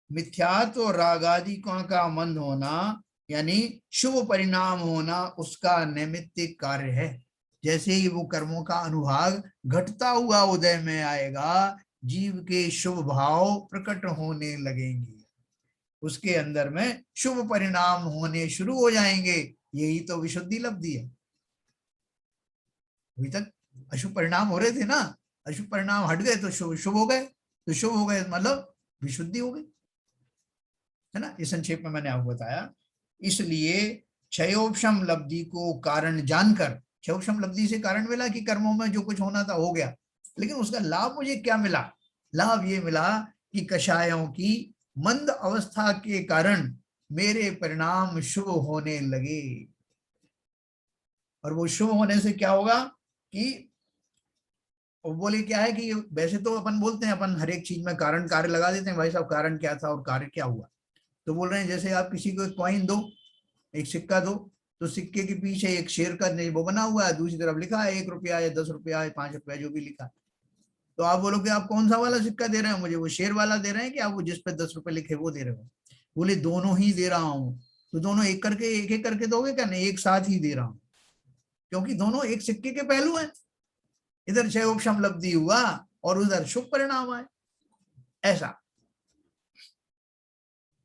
मिथ्यात्व और रागादिकों का मंद होना यानी शुभ परिणाम होना उसका नैमित्तिक कार्य है। जैसे ही वो कर्मों का अनुभाग घटता हुआ उदय में आएगा, जीव के शुभ भाव प्रकट होने लगेंगे, उसके अंदर में शुभ परिणाम होने शुरू हो जाएंगे। यही तो विशुद्धि लब्धि है। अभी तक अशुभ परिणाम हो रहे थे ना, अशुभ परिणाम हट गए तो शुभ शुभ हो गए, तो शुभ हो गए मतलब विशुद्धि हो गई, है ना। इस संक्षेप में मैंने आपको बताया। इसलिए क्षयोपशम लब्धि को कारण जानकर, क्षयोपशम लब्धि से कारण मिला कि कर्मों में जो कुछ होना था हो गया, लेकिन उसका लाभ मुझे क्या मिला? लाभ ये मिला कि कषायों की मंद अवस्था के कारण मेरे परिणाम शुभ होने लगे। और वो शुभ होने से क्या होगा कि बोले क्या है कि वैसे तो अपन बोलते हैं, अपन हर एक चीज में कारण कार्य लगा देते हैं, भाई साहब कारण क्या था और कार्य क्या हुआ। तो बोल रहे हैं जैसे आप किसी को एक कॉइन दो, एक सिक्का दो, तो सिक्के के पीछे एक शेर का वो बना हुआ है, दूसरी तरफ लिखा है 1 रुपया या 10 रुपया या 5 रुपया जो भी लिखा है। तो आप बोलोगे आप कौन सा वाला सिक्का दे रहे हैं मुझे, वो शेर वाला दे रहे हैं कि आप वो जिस पे 10 रुपए लिखे वो दे रहे हो? बोले दोनों ही दे रहा हूँ। तो दोनों एक करके एक एक करके दोगे क्या? नहीं, एक साथ ही दे रहा हूँ, क्योंकि दोनों एक सिक्के के पहलू हैं। इधर क्षयोपशम लब्धि हुआ और उधर शुभ परिणाम आए, ऐसा।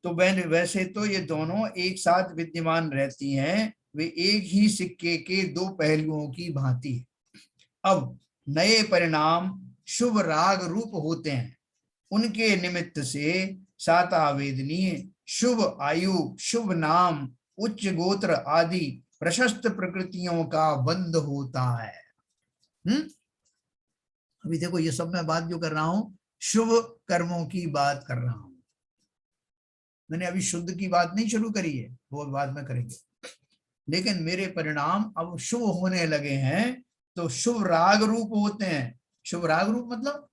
तो वैसे तो ये दोनों एक साथ विद्यमान रहती हैं, वे एक ही सिक्के के दो पहलुओं की भांति है। अब नए परिणाम शुभ राग रूप होते हैं, उनके निमित्त से सातावेदनीय शुभ आयु, शुभ नाम, उच्च गोत्र आदि प्रशस्त प्रकृतियों का बंध होता है। अभी देखो ये सब मैं बात जो कर रहा हूं शुभ कर्मों की बात कर रहा हूं, मैंने अभी शुद्ध की बात नहीं शुरू करी है, वो बाद में करेंगे। लेकिन मेरे परिणाम अब शुभ होने लगे हैं, तो शुभ राग रूप होते हैं। शुभ राग रूप मतलब,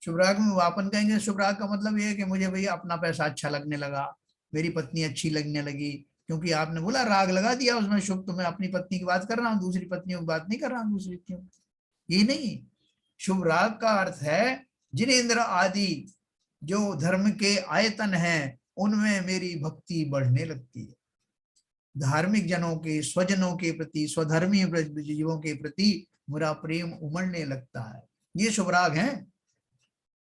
शुभ राग में वापन कहेंगे, शुभ राग का मतलब ये है कि मुझे भैया अपना पैसा अच्छा लगने लगा, मेरी पत्नी अच्छी लगने लगी, क्योंकि आपने बोला राग लगा दिया उसमें शुभ, तो मैं अपनी पत्नी की बात कर रहा हूँ, दूसरी पत्नियों की बात नहीं कर रहा हूँ, दूसरी क्यों, ये नहीं। शुभ राग का अर्थ है जिनेन्द्र आदि जो धर्म के आयतन हैं उनमें मेरी भक्ति बढ़ने लगती है, धार्मिक जनों के, स्वजनों के प्रति, स्वधर्मी जीवों के प्रति मेरा प्रेम उमड़ने लगता है। ये शुभ राग है,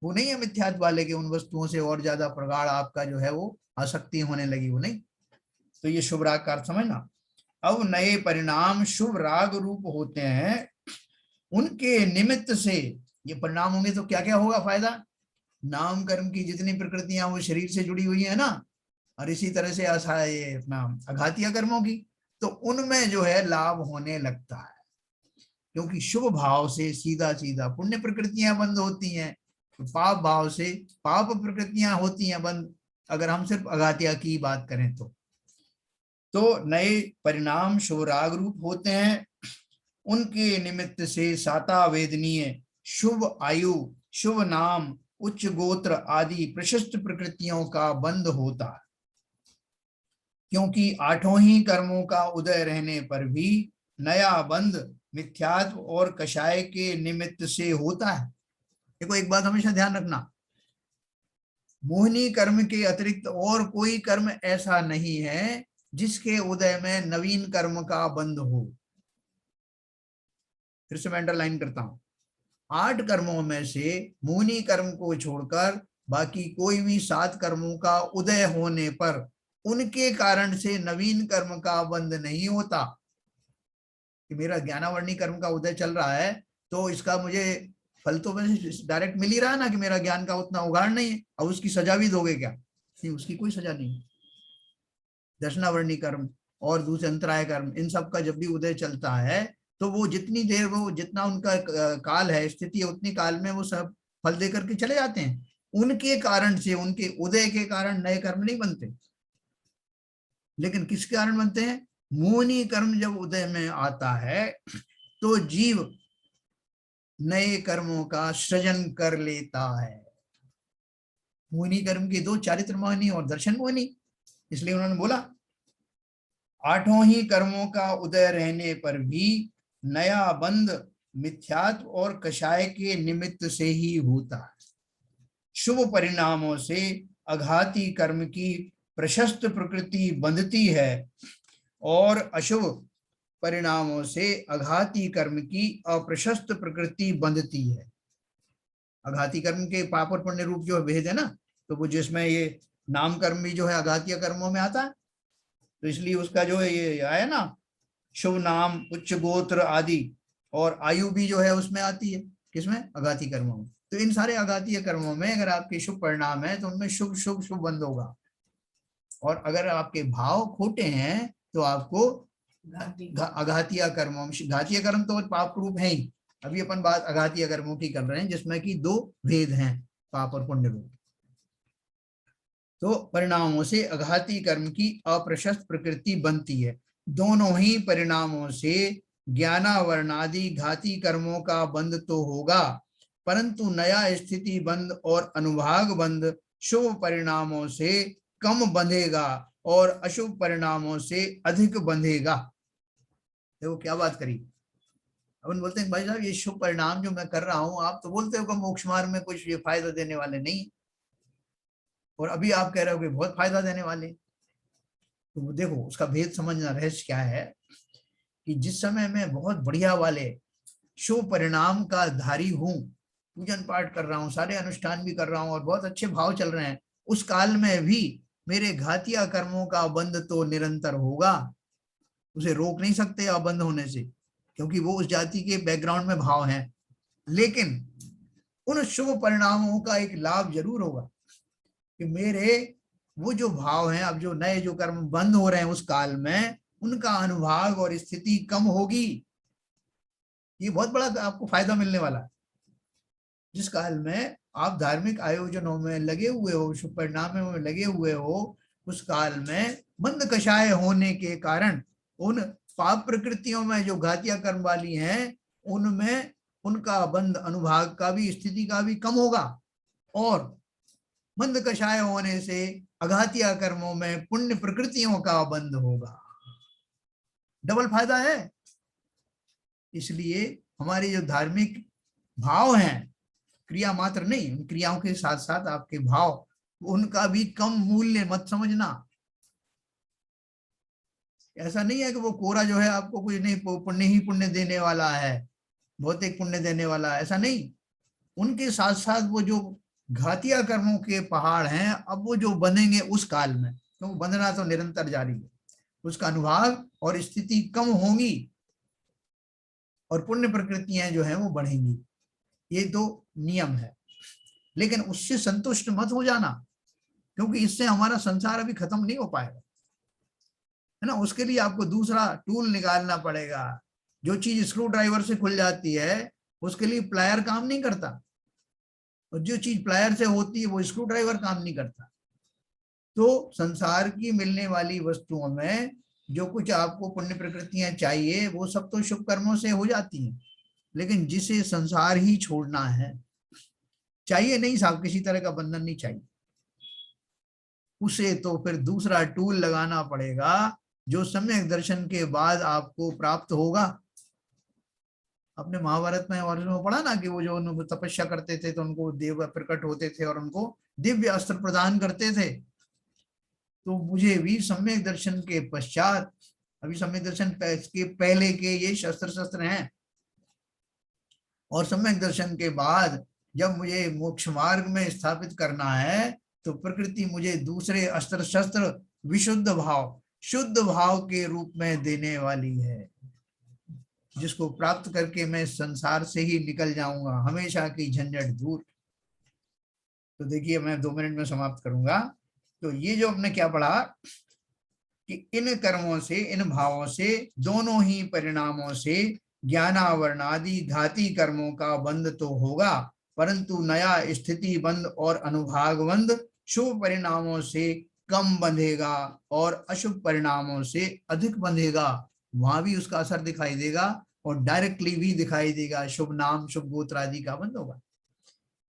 वो नहीं है मिथ्यात्व वाले के उन वस्तुओं से और ज्यादा प्रगाढ़ आपका जो है वो आसक्ति होने लगी, वो नहीं। तो ये शुभ राग का अर्थ समझना। अब नए परिणाम शुभ राग रूप होते हैं, उनके निमित्त से ये परिणाम होंगे तो क्या क्या होगा फायदा? नाम कर्म की जितनी प्रकृतियां वो शरीर से जुड़ी हुई है ना, और इसी तरह से ये अपना अघातिया कर्मों की, तो उनमें जो है लाभ होने लगता है, क्योंकि शुभ भाव से सीधा सीधा पुण्य प्रकृतियां बंद होती हैं, तो पाप भाव से पाप प्रकृतियां होती हैं बंद, अगर हम सिर्फ अघातिया की बात करें तो नए परिणाम शुभ राग रूप होते हैं, उनके निमित्त से साता वेदनीय शुभ आयु, शुभ नाम, उच्च गोत्र आदि प्रशस्त प्रकृतियों का बंध होता है, क्योंकि आठों ही कर्मों का उदय रहने पर भी नया बंध मिथ्यात्व और कषाय के निमित्त से होता है। देखो एक बात हमेशा ध्यान रखना, मोहिनी कर्म के अतिरिक्त और कोई कर्म ऐसा नहीं है जिसके उदय में नवीन कर्म का बंध हो। फिर से मैं अंडरलाइन करता हूं, 8 कर्मों में से मोहिनी कर्म को छोड़कर बाकी कोई भी 7 कर्मों का उदय होने पर उनके कारण से नवीन कर्म का बंध नहीं होता। कि मेरा ज्ञानावर्णी कर्म का उदय चल रहा है तो इसका मुझे फल तो डायरेक्ट मिल ही रहा है ना, कि मेरा ज्ञान का उतना उगाड़ नहीं है, अब उसकी सजा भी दोगे क्या? नहीं, उसकी कोई सजा नहीं। दर्शनावर्णी कर्म और दूसरे अंतराय कर्म, इन सब का जब भी उदय चलता है तो वो जितनी देर, वो जितना उनका काल है, स्थिति है, उतनी काल में वो सब फल दे करके चले जाते हैं। उनके कारण से, उनके उदय के कारण नए कर्म नहीं बनते, लेकिन किस कारण बनते हैं? मोहिनी कर्म जब उदय में आता है तो जीव नए कर्मों का सृजन कर लेता है। मोहिनी कर्म के दो, चारित्र मोहिनी और दर्शन मोहिनी। इसलिए उन्होंने बोला आठों ही कर्मों का उदय रहने पर भी नया बंध मिथ्यात्व और कषाय के निमित्त से ही होता है। शुभ परिणामों से अघाती कर्म की प्रशस्त प्रकृति बंधती है और अशुभ परिणामों से अघाती कर्म की अप्रशस्त प्रकृति बंधती है। अघाती कर्म के पाप और पुण्य रूप जो भेद है ना, तो वो जिसमें ये नाम कर्म भी जो है अघातीय कर्मों में आता है, तो इसलिए उसका जो है ये आया ना, शुभ नाम, उच्च गोत्र आदि, और आयु भी जो है उसमें आती है, किसमें? अघाती कर्मों में। तो इन सारे अघातीय कर्मों में अगर आपके शुभ परिणाम है तो उनमें शुभ शुभ शुभ बंद होगा, और अगर आपके भाव खोटे हैं तो आपको अघातीय कर्मों में, घातीय कर्म तो पाप रूप है ही, अभी अपन बात अघातीय कर्मों की कर रहे हैं जिसमें कि दो भेद हैं, पाप और पुण्य रूप। तो परिणामों से अघाती कर्म की अप्रशस्त प्रकृति बनती है। दोनों ही परिणामों से ज्ञानावरणादि घाती कर्मों का बंध तो होगा, परंतु नया स्थिति बंध और अनुभाग बंध शुभ परिणामों से कम बंधेगा और अशुभ परिणामों से अधिक बंधेगा। देखो क्या बात करी। अपन बोलते हैं भाई साहब ये शुभ परिणाम जो मैं कर रहा हूं, आप तो बोलते हो कि मोक्ष मार्ग में कुछ ये फायदा देने वाले नहीं, और अभी आप कह रहे हो कि बहुत फायदा देने वाले। तो देखो उसका भेद समझना, रहस्य क्या है कि जिस समय मैं बहुत बढ़िया वाले शुभ परिणाम का धारी हूं, पूजन पाठ कर रहा हूं, सारे अनुष्ठान भी कर रहा हूं और बहुत अच्छे भाव चल रहे हैं, उस काल में भी मेरे घातिया कर्मों का बंध तो निरंतर होगा, उसे रोक नहीं सकते आप बंद होने से, क्योंकि वो उस जाति के बैकग्राउंड में भाव हैं। लेकिन उन शुभ परिणामों का एक लाभ जरूर होगा कि मेरे वो जो भाव हैं, अब जो नए जो कर्म बंद हो रहे हैं उस काल में, उनका अनुभाग और स्थिति कम होगी। ये बहुत बड़ा आपको फायदा मिलने वाला है। जिस काल में आप धार्मिक आयोजनों में लगे हुए हो, शुभ परिणामों में लगे हुए हो, उस काल में मंद कषाय होने के कारण उन पाप प्रकृतियों में जो घातिया कर्म वाली हैं, उनमें उनका बंध अनुभाग का भी, स्थिति का भी कम होगा, और मंद कषाय होने से अघातिया कर्मों में पुण्य प्रकृतियों का बंध होगा। डबल फायदा है। इसलिए हमारे जो धार्मिक भाव हैं, क्रिया मात्र नहीं, उन क्रियाओं के साथ साथ आपके भाव, उनका भी कम मूल्य मत समझना। ऐसा नहीं है कि वो कोरा जो है आपको कुछ नहीं, पुण्य ही पुण्य देने वाला है, भौतिक पुण्य देने वाला है, ऐसा नहीं। उनके साथ साथ वो जो घातिया कर्मों के पहाड़ हैं, अब वो जो बनेंगे उस काल में, तो बंधना तो निरंतर जारी है, उसका अनुभाग और स्थिति कम होंगी और पुण्य प्रकृतियां जो है वो बढ़ेंगी। ये तो नियम है, लेकिन उससे संतुष्ट मत हो जाना, क्योंकि इससे हमारा संसार अभी खत्म नहीं हो पाएगा, है ना। उसके लिए आपको दूसरा टूल निकालना पड़ेगा। जो चीज स्क्रू ड्राइवर से खुल जाती है उसके लिए प्लायर काम नहीं करता, और जो चीज प्लायर से होती है वो स्क्रू ड्राइवर काम नहीं करता। तो संसार की मिलने वाली वस्तुओं में जो कुछ आपको पुण्य प्रकृतियां चाहिए वो सब तो शुभ कर्मों से हो जाती हैं, लेकिन जिसे संसार ही छोड़ना है, चाहिए नहीं साहब, किसी तरह का बंधन नहीं चाहिए, उसे तो फिर दूसरा टूल लगाना पड़ेगा जो सम्यक दर्शन के बाद आपको प्राप्त होगा। अपने महाभारत में और उसमें पढ़ा ना कि वो जो तपस्या करते थे तो उनको देव प्रकट होते थे और उनको दिव्य अस्त्र प्रदान करते थे। तो मुझे भी सम्यक दर्शन के पश्चात, अभी सम्यक दर्शन के पहले के ये शस्त्र शस्त्र हैं, और सम्यक दर्शन के बाद जब मुझे मोक्ष मार्ग में स्थापित करना है तो प्रकृति मुझे दूसरे अस्त्र शस्त्र विशुद्ध भाव, शुद्ध भाव के रूप में देने वाली है, जिसको प्राप्त करके मैं संसार से ही निकल जाऊंगा, हमेशा की झंझट दूर। तो देखिए मैं 2 मिनट में समाप्त करूंगा। तो ये जो हमने क्या पढ़ा कि इन कर्मों से, इन भावों से, दोनों ही परिणामों से ज्ञानावरणादि घाती कर्मों का बंध तो होगा, परंतु नया स्थिति बंध और अनुभाग बंध शुभ परिणामों से कम बंधेगा और अशुभ परिणामों से अधिक बंधेगा। वहां भी उसका असर दिखाई देगा और डायरेक्टली भी दिखाई देगा, शुभ नाम शुभ गोत्र आदि का बंध होगा।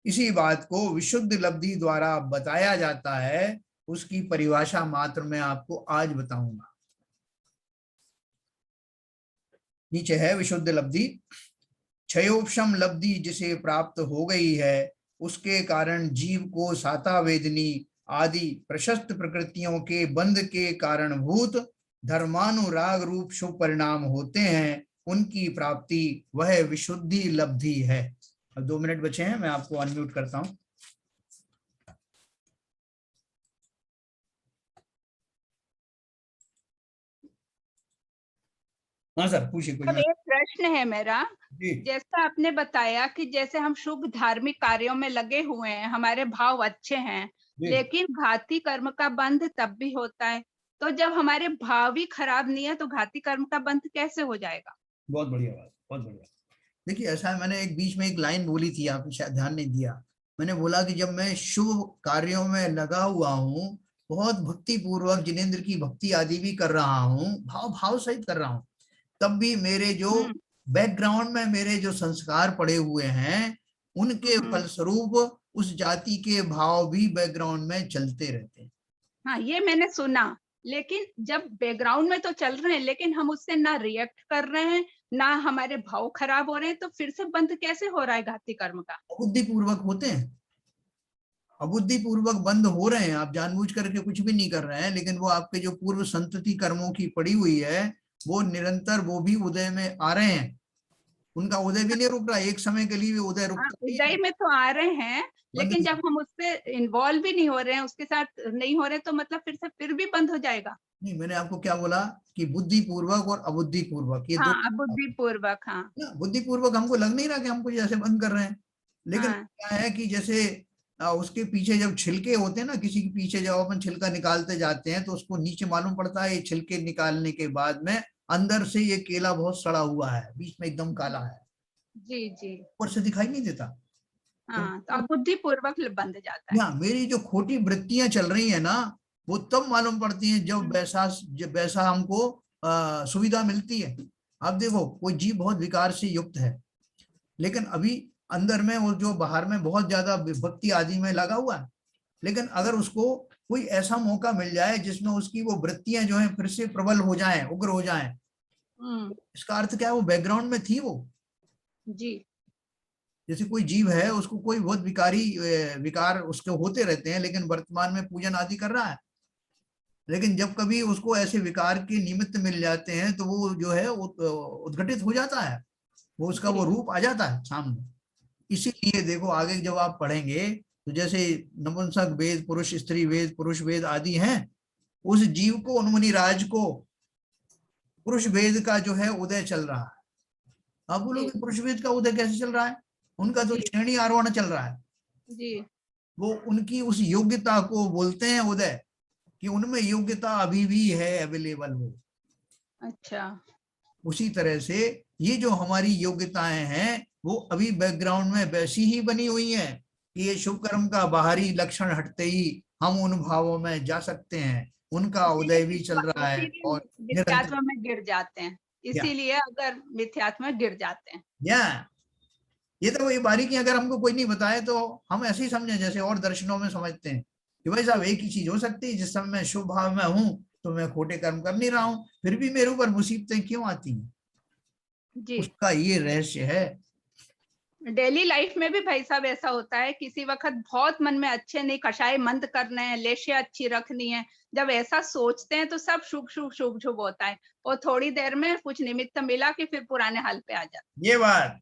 इसी बात को विशुद्ध लब्धि द्वारा बताया जाता है, उसकी परिभाषा मात्र मैं आपको आज बताऊंगा। नीचे है विशुद्ध लब्धि। क्षयोपशम लब्धि जिसे प्राप्त हो गई है, उसके कारण जीव को साता वेदनी आदि प्रशस्त प्रकृतियों के बंध के कारणभूत धर्मानुराग रूप शुभ परिणाम होते हैं, उनकी प्राप्ति वह विशुद्धि लब्धि है। अब 2 मिनट बचे हैं, मैं आपको अनम्यूट करता हूं। हाँ सर, पूछिए कुछ। अब एक प्रश्न है मेरा। जी जैसा आपने बताया कि जैसे हम शुभ धार्मिक कार्यों में लगे हुए हैं, हमारे भाव अच्छे हैं, जी, लेकिन घाती कर्म का बंध तब भी होता है। तो जब हमारे भाव ही खराब नहीं है तो घाती कर्म का बंध कैसे हो जाएगा? बहुत बढ़िया बात, बहुत बढ़िया। देखिए ऐसा है, मैंने एक बीच में एक लाइन बोली थी, आपने शायद ध्यान नहीं दिया। मैंने बोला कि जब मैं शुभ कार्यों में लगा हुआ हूँ, बहुत भक्ति पूर्वक जिनेंद्र की भक्ति आदि भी कर रहा हूँ, भाव भाव सहित कर रहा हूँ, तब भी मेरे जो हम्म बैकग्राउंड में मेरे जो संस्कार पड़े हुए हैं, उनके हम्म। फलस्वरूप उस जाति के भाव भी बैकग्राउंड में चलते रहते हैं। हाँ, ये मैंने सुना। लेकिन जब बैकग्राउंड में तो चल रहे हैं, लेकिन हम उससे ना रिएक्ट कर रहे हैं, ना हमारे भाव खराब हो रहे हैं, तो फिर से बंध कैसे हो रहा है घाती कर्म का? अबुद्धि पूर्वक होते हैं, अबुद्धि पूर्वक बंद हो रहे हैं। आप जानबूझ करके कुछ भी नहीं कर रहे हैं, लेकिन वो आपके जो पूर्व संतति कर्मों की पड़ी हुई है, वो निरंतर वो भी उदय में आ रहे हैं। उनका उदय भी नहीं रुक रहा, एक समय के लिए भी उदय हाँ, रुकता नहीं उदय है, में तो आ रहे हैं, बंद लेकिन नहीं। जब हम उससे इन्वॉल्व भी नहीं हो रहे हैं, उसके साथ नहीं हो रहे, तो मतलब फिर भी बंद हो जाएगा। नहीं, मैंने आपको क्या बोला कि बुद्धि पूर्वक और अबुद्धि पूर्वक ये दो। हाँ, अबुद्धि पूर्वक। हाँ ना बुद्धि पूर्वक हमको लग नहीं रहा कि हमको जैसे बंद कर रहे हैं, लेकिन हाँ। क्या है कि जैसे उसके पीछे जब छिलके होते हैं ना, किसी के पीछे जब अपन छिलका निकालते जाते हैं तो उसको नीचे मालूम पड़ता है, ये छिलके निकालने के बाद में अंदर से ये केला बहुत सड़ा हुआ है, बीच में एकदम जी काला है, जी जी। ऊपर से दिखाई नहीं देता। तो हाँ, तो अबुद्धि पूर्वक बंध जाता है। यहाँ मेरी जो खोटी वृत्तियां चल रही है ना, वो तब मालूम पड़ती हैं जब वैसा हमको सुविधा मिलती है। अब देखो कोई जीव बहुत विकार से युक्त है, लेकिन अभी अंदर में वो जो बाहर में बहुत ज्यादा विभक्ति आदि में लगा हुआ है, लेकिन अगर उसको कोई ऐसा मौका मिल जाए जिसमें उसकी वो वृत्तियां जो है फिर से प्रबल हो जाएं, उग्र हो जाएं, हम्म। इसका अर्थ क्या है, वो बैकग्राउंड में थी वो। जी जैसे कोई जीव है, उसको कोई बहुत विकारी विकार उसके होते रहते हैं, लेकिन वर्तमान में पूजन आदि कर रहा है, लेकिन जब कभी उसको ऐसे विकार के निमित्त मिल जाते हैं तो वो जो है वो उद्घटित हो जाता है, वो उसका वो जी रूप आ जाता है सामने। इसीलिए देखो आगे जब आप पढ़ेंगे तो जैसे नपुंसक वेद, पुरुष स्त्री वेद, पुरुष वेद आदि हैं, उस जीव को, उन्मुनि राज को पुरुष वेद का जो है उदय चल रहा है। आप जी बोलोगे पुरुष वेद का उदय कैसे चल रहा है? उनका तो जी श्रेणी आरोहण चल रहा है। जी। वो उनकी उस योग्यता को बोलते हैं उदय, कि उनमें योग्यता अभी भी है अवेलेबल हो। अच्छा। उसी तरह से ये जो हमारी योग्यताएं हैं, वो अभी बैकग्राउंड में वैसी ही बनी हुई हैं कि ये शुभ कर्म का बाहरी लक्षण हटते ही हम उन भावों में जा सकते हैं, उनका उदय भी चल रहा है इसीलिए और निरंतर। मिथ्यात्व में गिर जाते हैं। या इसीलिए अगर मिथ्यात्व में गिर जाते हैं। या ये तो ये बारीकी अगर हमको कोई नहीं बताए तो हम ऐसे ही समझे जैसे और दर्शनों में समझते हैं कि भाई साहब जी एक ही चीज हो सकती है, जिस समय मैं शुभ भाव में हूं तो मैं खोटे कर्म कर नहीं रहा हूं, फिर भी मेरे ऊपर मुसीबतें क्यों आती हैं, जी। उसका ये रहस्य है। डेली लाइफ में भी भाई साहब ऐसा होता है, किसी वक्त बहुत मन में अच्छे नहीं, कषाय मंद करने हैं, लेशे अच्छी रखनी है, जब ऐसा सोचते हैं तो सब शुभ शुभ शुभ शुभ होता है, और थोड़ी देर में कुछ निमित्त मिला कि फिर पुराने हाल पे आ जाते। ये बात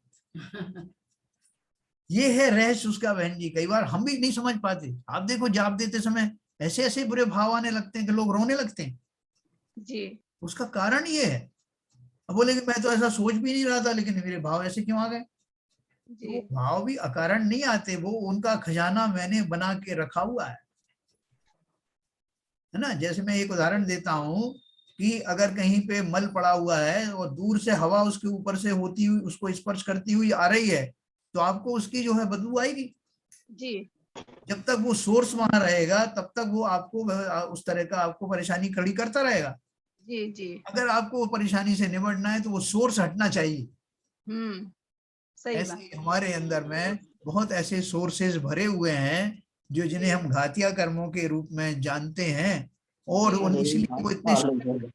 ये है रहस्य उसका बहन जी, कई बार हम भी नहीं समझ पाते। आप देखो जाप देते समय ऐसे ऐसे बुरे भाव आने लगते हैं कि लोग रोने लगते हैं, जी उसका कारण ये है। अब बोले कि मैं तो ऐसा सोच भी नहीं रहा था, लेकिन मेरे भाव ऐसे क्यों आ गए? तो जी। वो भाव भी अकारण नहीं आते, वो उनका खजाना मैंने बना के रखा हुआ है ना। जैसे मैं एक उदाहरण देता हूँ कि अगर कहीं पे मल पड़ा हुआ है और दूर से हवा उसके ऊपर से होती हुई उसको स्पर्श करती हुई आ रही है, तो आपको उसकी जो है बदबू आएगी। जी जब तक वो सोर्स वहां रहेगा तब तक वो आपको उस तरह का आपको परेशानी खड़ी करता रहेगा। जी जी। अगर आपको परेशानी से निपटना है तो वो सोर्स हटना चाहिए, सही ऐसे बात। ही हमारे अंदर में बहुत ऐसे सोर्सेज भरे हुए हैं जो जिन्हें हम घातिया कर्मों के रूप में जानते हैं, और जी। उन इसलिए वो इतने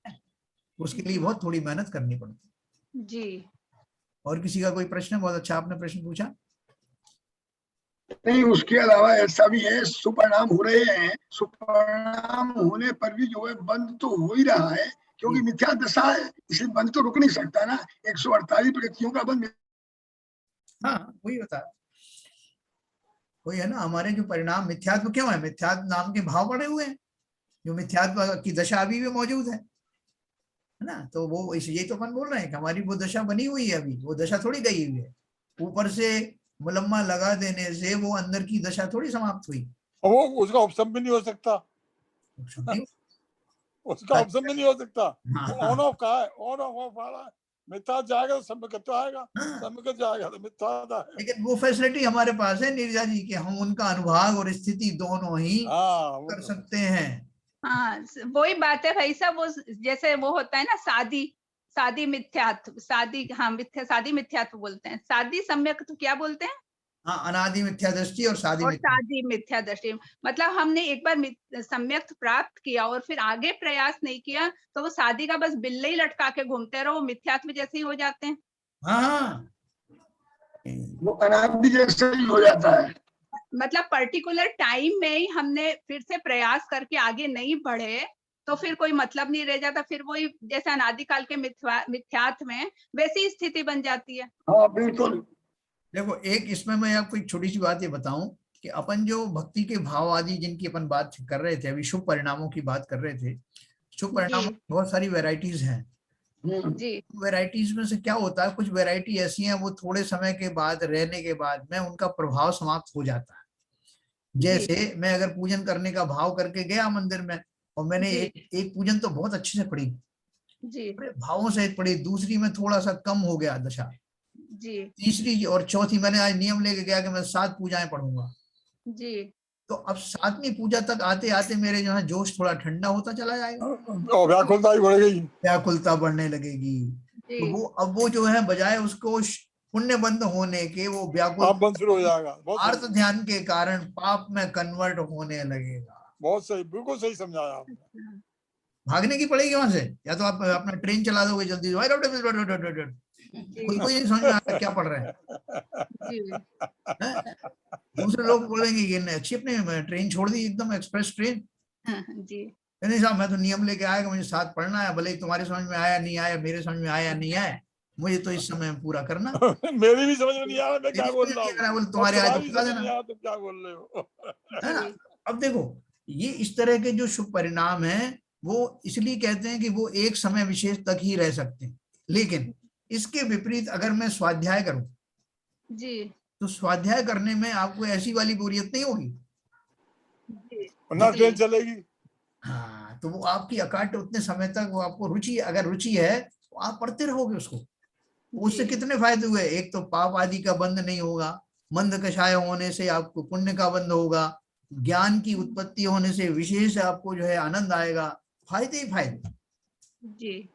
उसके लिए बहुत थोड़ी मेहनत करनी पड़ती है। जी। और किसी का कोई प्रश्न? बहुत अच्छा आपने प्रश्न पूछा। नहीं, उसके अलावा ऐसा भी है, सुपरिणाम हो रहे हैं, सुपरिणाम होने पर भी जो है बंद तो हो ही रहा है, क्योंकि मिथ्या दशा है, इसलिए बंद तो रुक नहीं सकता ना। 148 व्यक्तियों का बंद। हाँ, वही बता, वही है ना, हमारे जो परिणाम मिथ्यात्व क्यों है? मिथ्यात्व नाम के भाव पड़े हुए हैं, जो मिथ्यात्व की दशा अभी भी मौजूद है ना। तो वो ये तो अपन बोल रहे हैं कि हमारी वो दशा बनी हुई है, अभी वो दशा थोड़ी गई हुई है। ऊपर से मुलम्मा लगा देने से वो अंदर की दशा थोड़ी समाप्त हुई। वो उसका ऑप्शन भी नहीं हो सकता, नहीं, उसका ऑप्शन भी नहीं हो सकता। हाँ, वो हाँ, ऑन ऑफ का है, ऑन ऑफ आ रहा है। मिथ्या जाएगा तो सम्यक आएगा, हाँ। सम्यक जाएगा तो मिथ्या आएगा। लेकिन वो फैसिलिटी हमारे पास है नीरजा जी के, हम उनका अनुभाग और स्थिति दोनों ही हाँ, कर सकते हैं। हाँ, वही बात है भाई साहब। वो जैसे वो होता है ना, शादी मिथ्यात्व, शादी मिथ्यात्व बोलते हैं। शादी सम्यक तो क्या बोलते हैं? हाँ, अनादि मिथ्या दृष्टि और शादी और मिथ्या। शादी मिथ्या दृष्टि। मतलब हमने एक बार सम्यक प्राप्त किया और फिर आगे प्रयास नहीं किया, तो वो शादी का बस बिल्ले ही लटका के घूमते रहो, वो मिथ्यात्व जैसे ही हो जाते हैं। हाँ, वो अनादि जैसा ही हो जाता है। मतलब पर्टिकुलर टाइम में ही हमने फिर से प्रयास करके आगे नहीं बढ़े, तो फिर कोई मतलब नहीं रह जाता। फिर वही जैसे अनादिकाल के मिथ्यात्व में वैसी स्थिति बन जाती है। हाँ, बिल्कुल। देखो, एक इसमें मैं आपको एक छोटी सी बात ये बताऊं कि अपन जो भक्ति के भाव आदि जिनकी अपन बात कर रहे थे, अभी शुभ परिणामों की बात कर रहे थे। शुभ परिणामों की बहुत सारी वेराइटीज हैं। जी। वेराइटीज में से क्या होता है, कुछ वेराइटी ऐसी हैं वो थोड़े समय के बाद रहने के बाद में उनका प्रभाव समाप्त हो जाता है। जैसे मैं अगर पूजन करने का भाव करके गया मंदिर में, और मैंने एक पूजन तो बहुत अच्छे से पढ़ी, जी। भावों से पढ़ी, दूसरी में थोड़ा सा कम हो गया दशा, जी। तीसरी और चौथी मैंने आज नियम लेके गया कि मैं 7 पूजाएं पढ़ूंगा। जी। तो अब 7वीं पूजा तक आते आते मेरे जो है जोश थोड़ा ठंडा होता चला जाएगा, और व्याकुलता ही बढ़ गई, व्याकुलता बढ़ने लगेगी। तो वो अब वो जो है बजाय उसको पुण्य बंद होने के, वो व्याकुल बंद शुरू हो जाएगा। अर्थ ध्यान के कारण पाप में कन्वर्ट होने लगेगा। बहुत सही, बिल्कुल सही समझाया आपने। भागने की पड़ेगी वहां से, या तो आप अपना ट्रेन चला दोगे जल्दी कोई नहीं समझ में आ रहा क्या पढ़ रहे हैं। दूसरे लोग बोलेंगे ये अच्छी अपने ट्रेन छोड़ दी एकदम, एक्सप्रेस ट्रेन। जी। नहीं साहब, मैं तो नियम लेके आया कि मुझे 7 पढ़ना है, भले ही तुम्हारे समझ में आया नहीं आया, मेरे समझ में आया नहीं आया, मुझे तो इस समय पूरा करना। मेरी भी समझ में नहीं आ रहा मैं क्या बोल रहा हूँ, तुम्हारे आए तो बता समझ देना, नहीं आ रहा तुम क्या बोल रहे हो। है ना। अब देखो, ये इस तरह के जो शुभ परिणाम है वो इसलिए कहते हैं कि वो एक समय विशेष तक ही रह सकते हैं। लेकिन इसके विपरीत अगर मैं स्वाध्याय करूं जी। तो स्वाध्याय करने में आपको ऐसी वाली बोरियत नहीं होगी, ना ट्रेन चलेगी। हाँ, तो वो आपकी अकाट उतने समय तक वो आपको रुचि, अगर रुचि है तो आप पढ़ते रहोगे उसको। उससे कितने फायदे हुए? एक तो पाप आदि का बंध नहीं होगा, मंद कषाय होने से आपको पुण्य का बंध होगा, ज्ञान की उत्पत्ति होने से विशेष आपको जो है आनंद आएगा, फायदे ही फायदे। जी।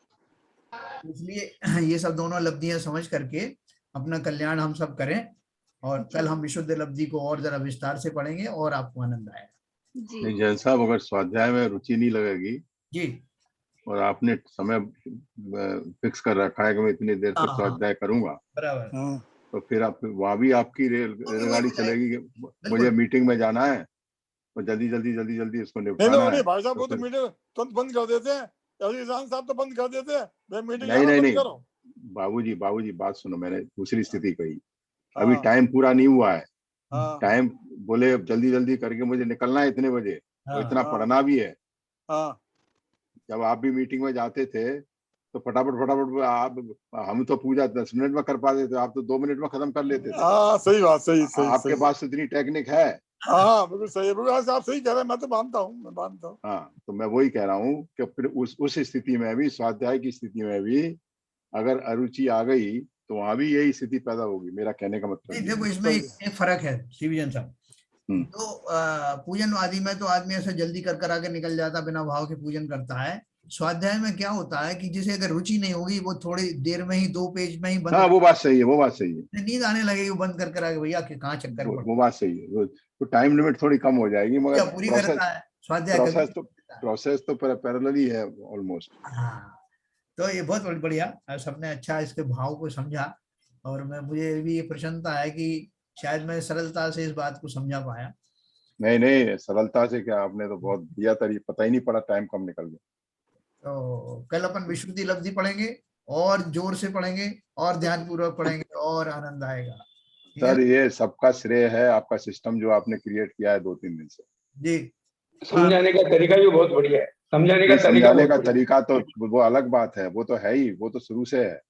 इसलिए ये सब दोनों लब्धियां समझ करके अपना कल्याण हम सब करें, और कल हम विशुद्ध लब्धि को और जरा विस्तार से पढ़ेंगे और आपको आनंद आएगा। नहीं जैन साहब, अगर स्वाध्याय में रुचि नहीं लगेगी जी, और आपने समय फिक्स कर रखा है कि मैं इतनी देर तक स्वाध्याय करूंगा, बराबर, तो फिर आप वहां भी आपकी रेलगाड़ी चलेगी कि मुझे मीटिंग में जाना है और जल्दी इसको निपटाना है। भाई साहब, वो तो मीटिंग तुरंत बंद कर देते हैं, साहब तो बंद कर देते हैं, मीटिंग नहीं बाबूजी बात सुनो, मैंने दूसरी स्थिति कही। अभी टाइम पूरा नहीं हुआ है, टाइम बोले जल्दी करके मुझे निकलना है इतने बजे, तो इतना पढ़ना भी है। जब आप भी मीटिंग में जाते थे तो फटाफट आप, हम तो पूजा 10 मिनट में कर पाते थे, आप तो 2 मिनट में खत्म कर लेते थे। सही बात, सही आपके पास तो इतनी टेक्निक है। बिल्कुल सही, बिल्कुल आप सही कह रहे हैं, मैं तो मानता हूँ। हाँ, तो मैं वही कह रहा हूँ कि फिर उस स्थिति में भी, स्वाध्याय की स्थिति में भी अगर अरुचि आ गई तो वहां भी यही स्थिति पैदा होगी। मेरा कहने का मतलब देखो इसमें एक फर्क है शिवजन साहब। तो पूजन आदि में तो आदमी ऐसे जल्दी कर आके निकल जाता, बिना भाव के पूजन करता है। स्वाध्याय में क्या होता है कि जैसे अगर रुचि नहीं होगी, वो थोड़ी देर में ही 2 पेज में ही बंद हाँ वो बात सही है, वो बात सही है, नींद आने लगेगी, वो बंद कर आगे भैया कि कहाँ चक्कर पड़ वो बात सही है। तो टाइम लिमिट थोड़ी कम हो जाएगी, मगर या पूरी करता है स्वाध्याय कभी। प्रोसेस तो पैरेलली है ऑलमोस्ट। हाँ, तो ये बहुत बढ़िया, सबने अच्छा इसके भाव को समझा, और मुझे भी ये प्रसन्नता है कि शायद मैं सरलता से इस बात को समझा पाया। नहीं नहीं, सरलता से क्या, आपने तो बहुत दिया तरी, पता ही नहीं पड़ा टाइम कब निकल गया। तो कल अपन विश्रुति लब्धि पढ़ेंगे, और जोर से पढ़ेंगे, और ध्यान पूर्वक पढ़ेंगे, और आनंद आएगा। ठीक है सर ये सबका श्रेय है आपका सिस्टम जो आपने क्रिएट किया है 2-3 दिन से। जी। समझाने का तरीका भी बहुत बढ़िया है, समझाने का समझाने का तरीका तरीका तो वो अलग बात है, वो तो है ही, वो तो शुरू से है,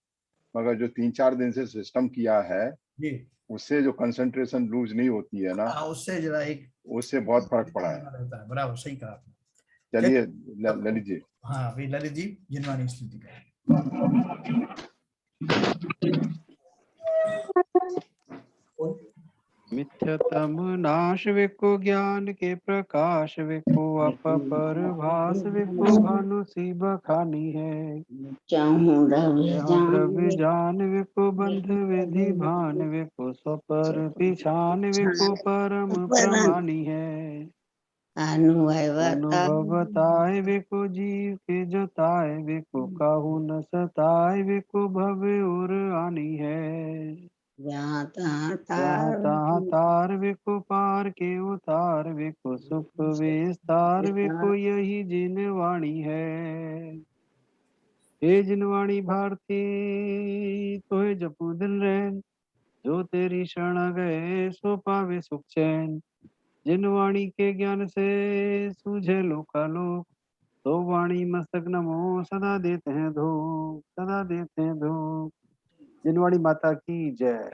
मगर जो 3-4 दिन से सिस्टम किया है जी, उससे जो कंसंट्रेशन लूज नहीं होती है ना, उससे जरा एक उससे बहुत फर्क पड़ा है। रहता है। बराबर, सही कहा आपने। चलिए ललित जी। हाँ भाई, ललित जी जिनवानी स्तुति का। मिथ्यतम नाश विको ज्ञान के प्रकाश विको अपर भास विको भानु सी बखानी है। चाहूं द्रव्य जान विको बंध विधि भान विको स्वपर पिछान विको परम प्रमानी है। अनुभव बताए विको जीव के जताए विको काहू न सताए विको भव्य और आनी है। जहाँ तहाँ तार विको पार के उतार विको सुख विस्तार विको यही जिन वाणी है। हे जिनवाणी भारती तोहे जपू दिल रैन, जो तेरी शरण गए सो पावे सुख चैन। जिनवाणी के ज्ञान से सूझे लोकालोक, तो वाणी मस्तक नमो सदा देते हैं धूप, सदा देते हैं धूप। जिनवाणी माता की जय।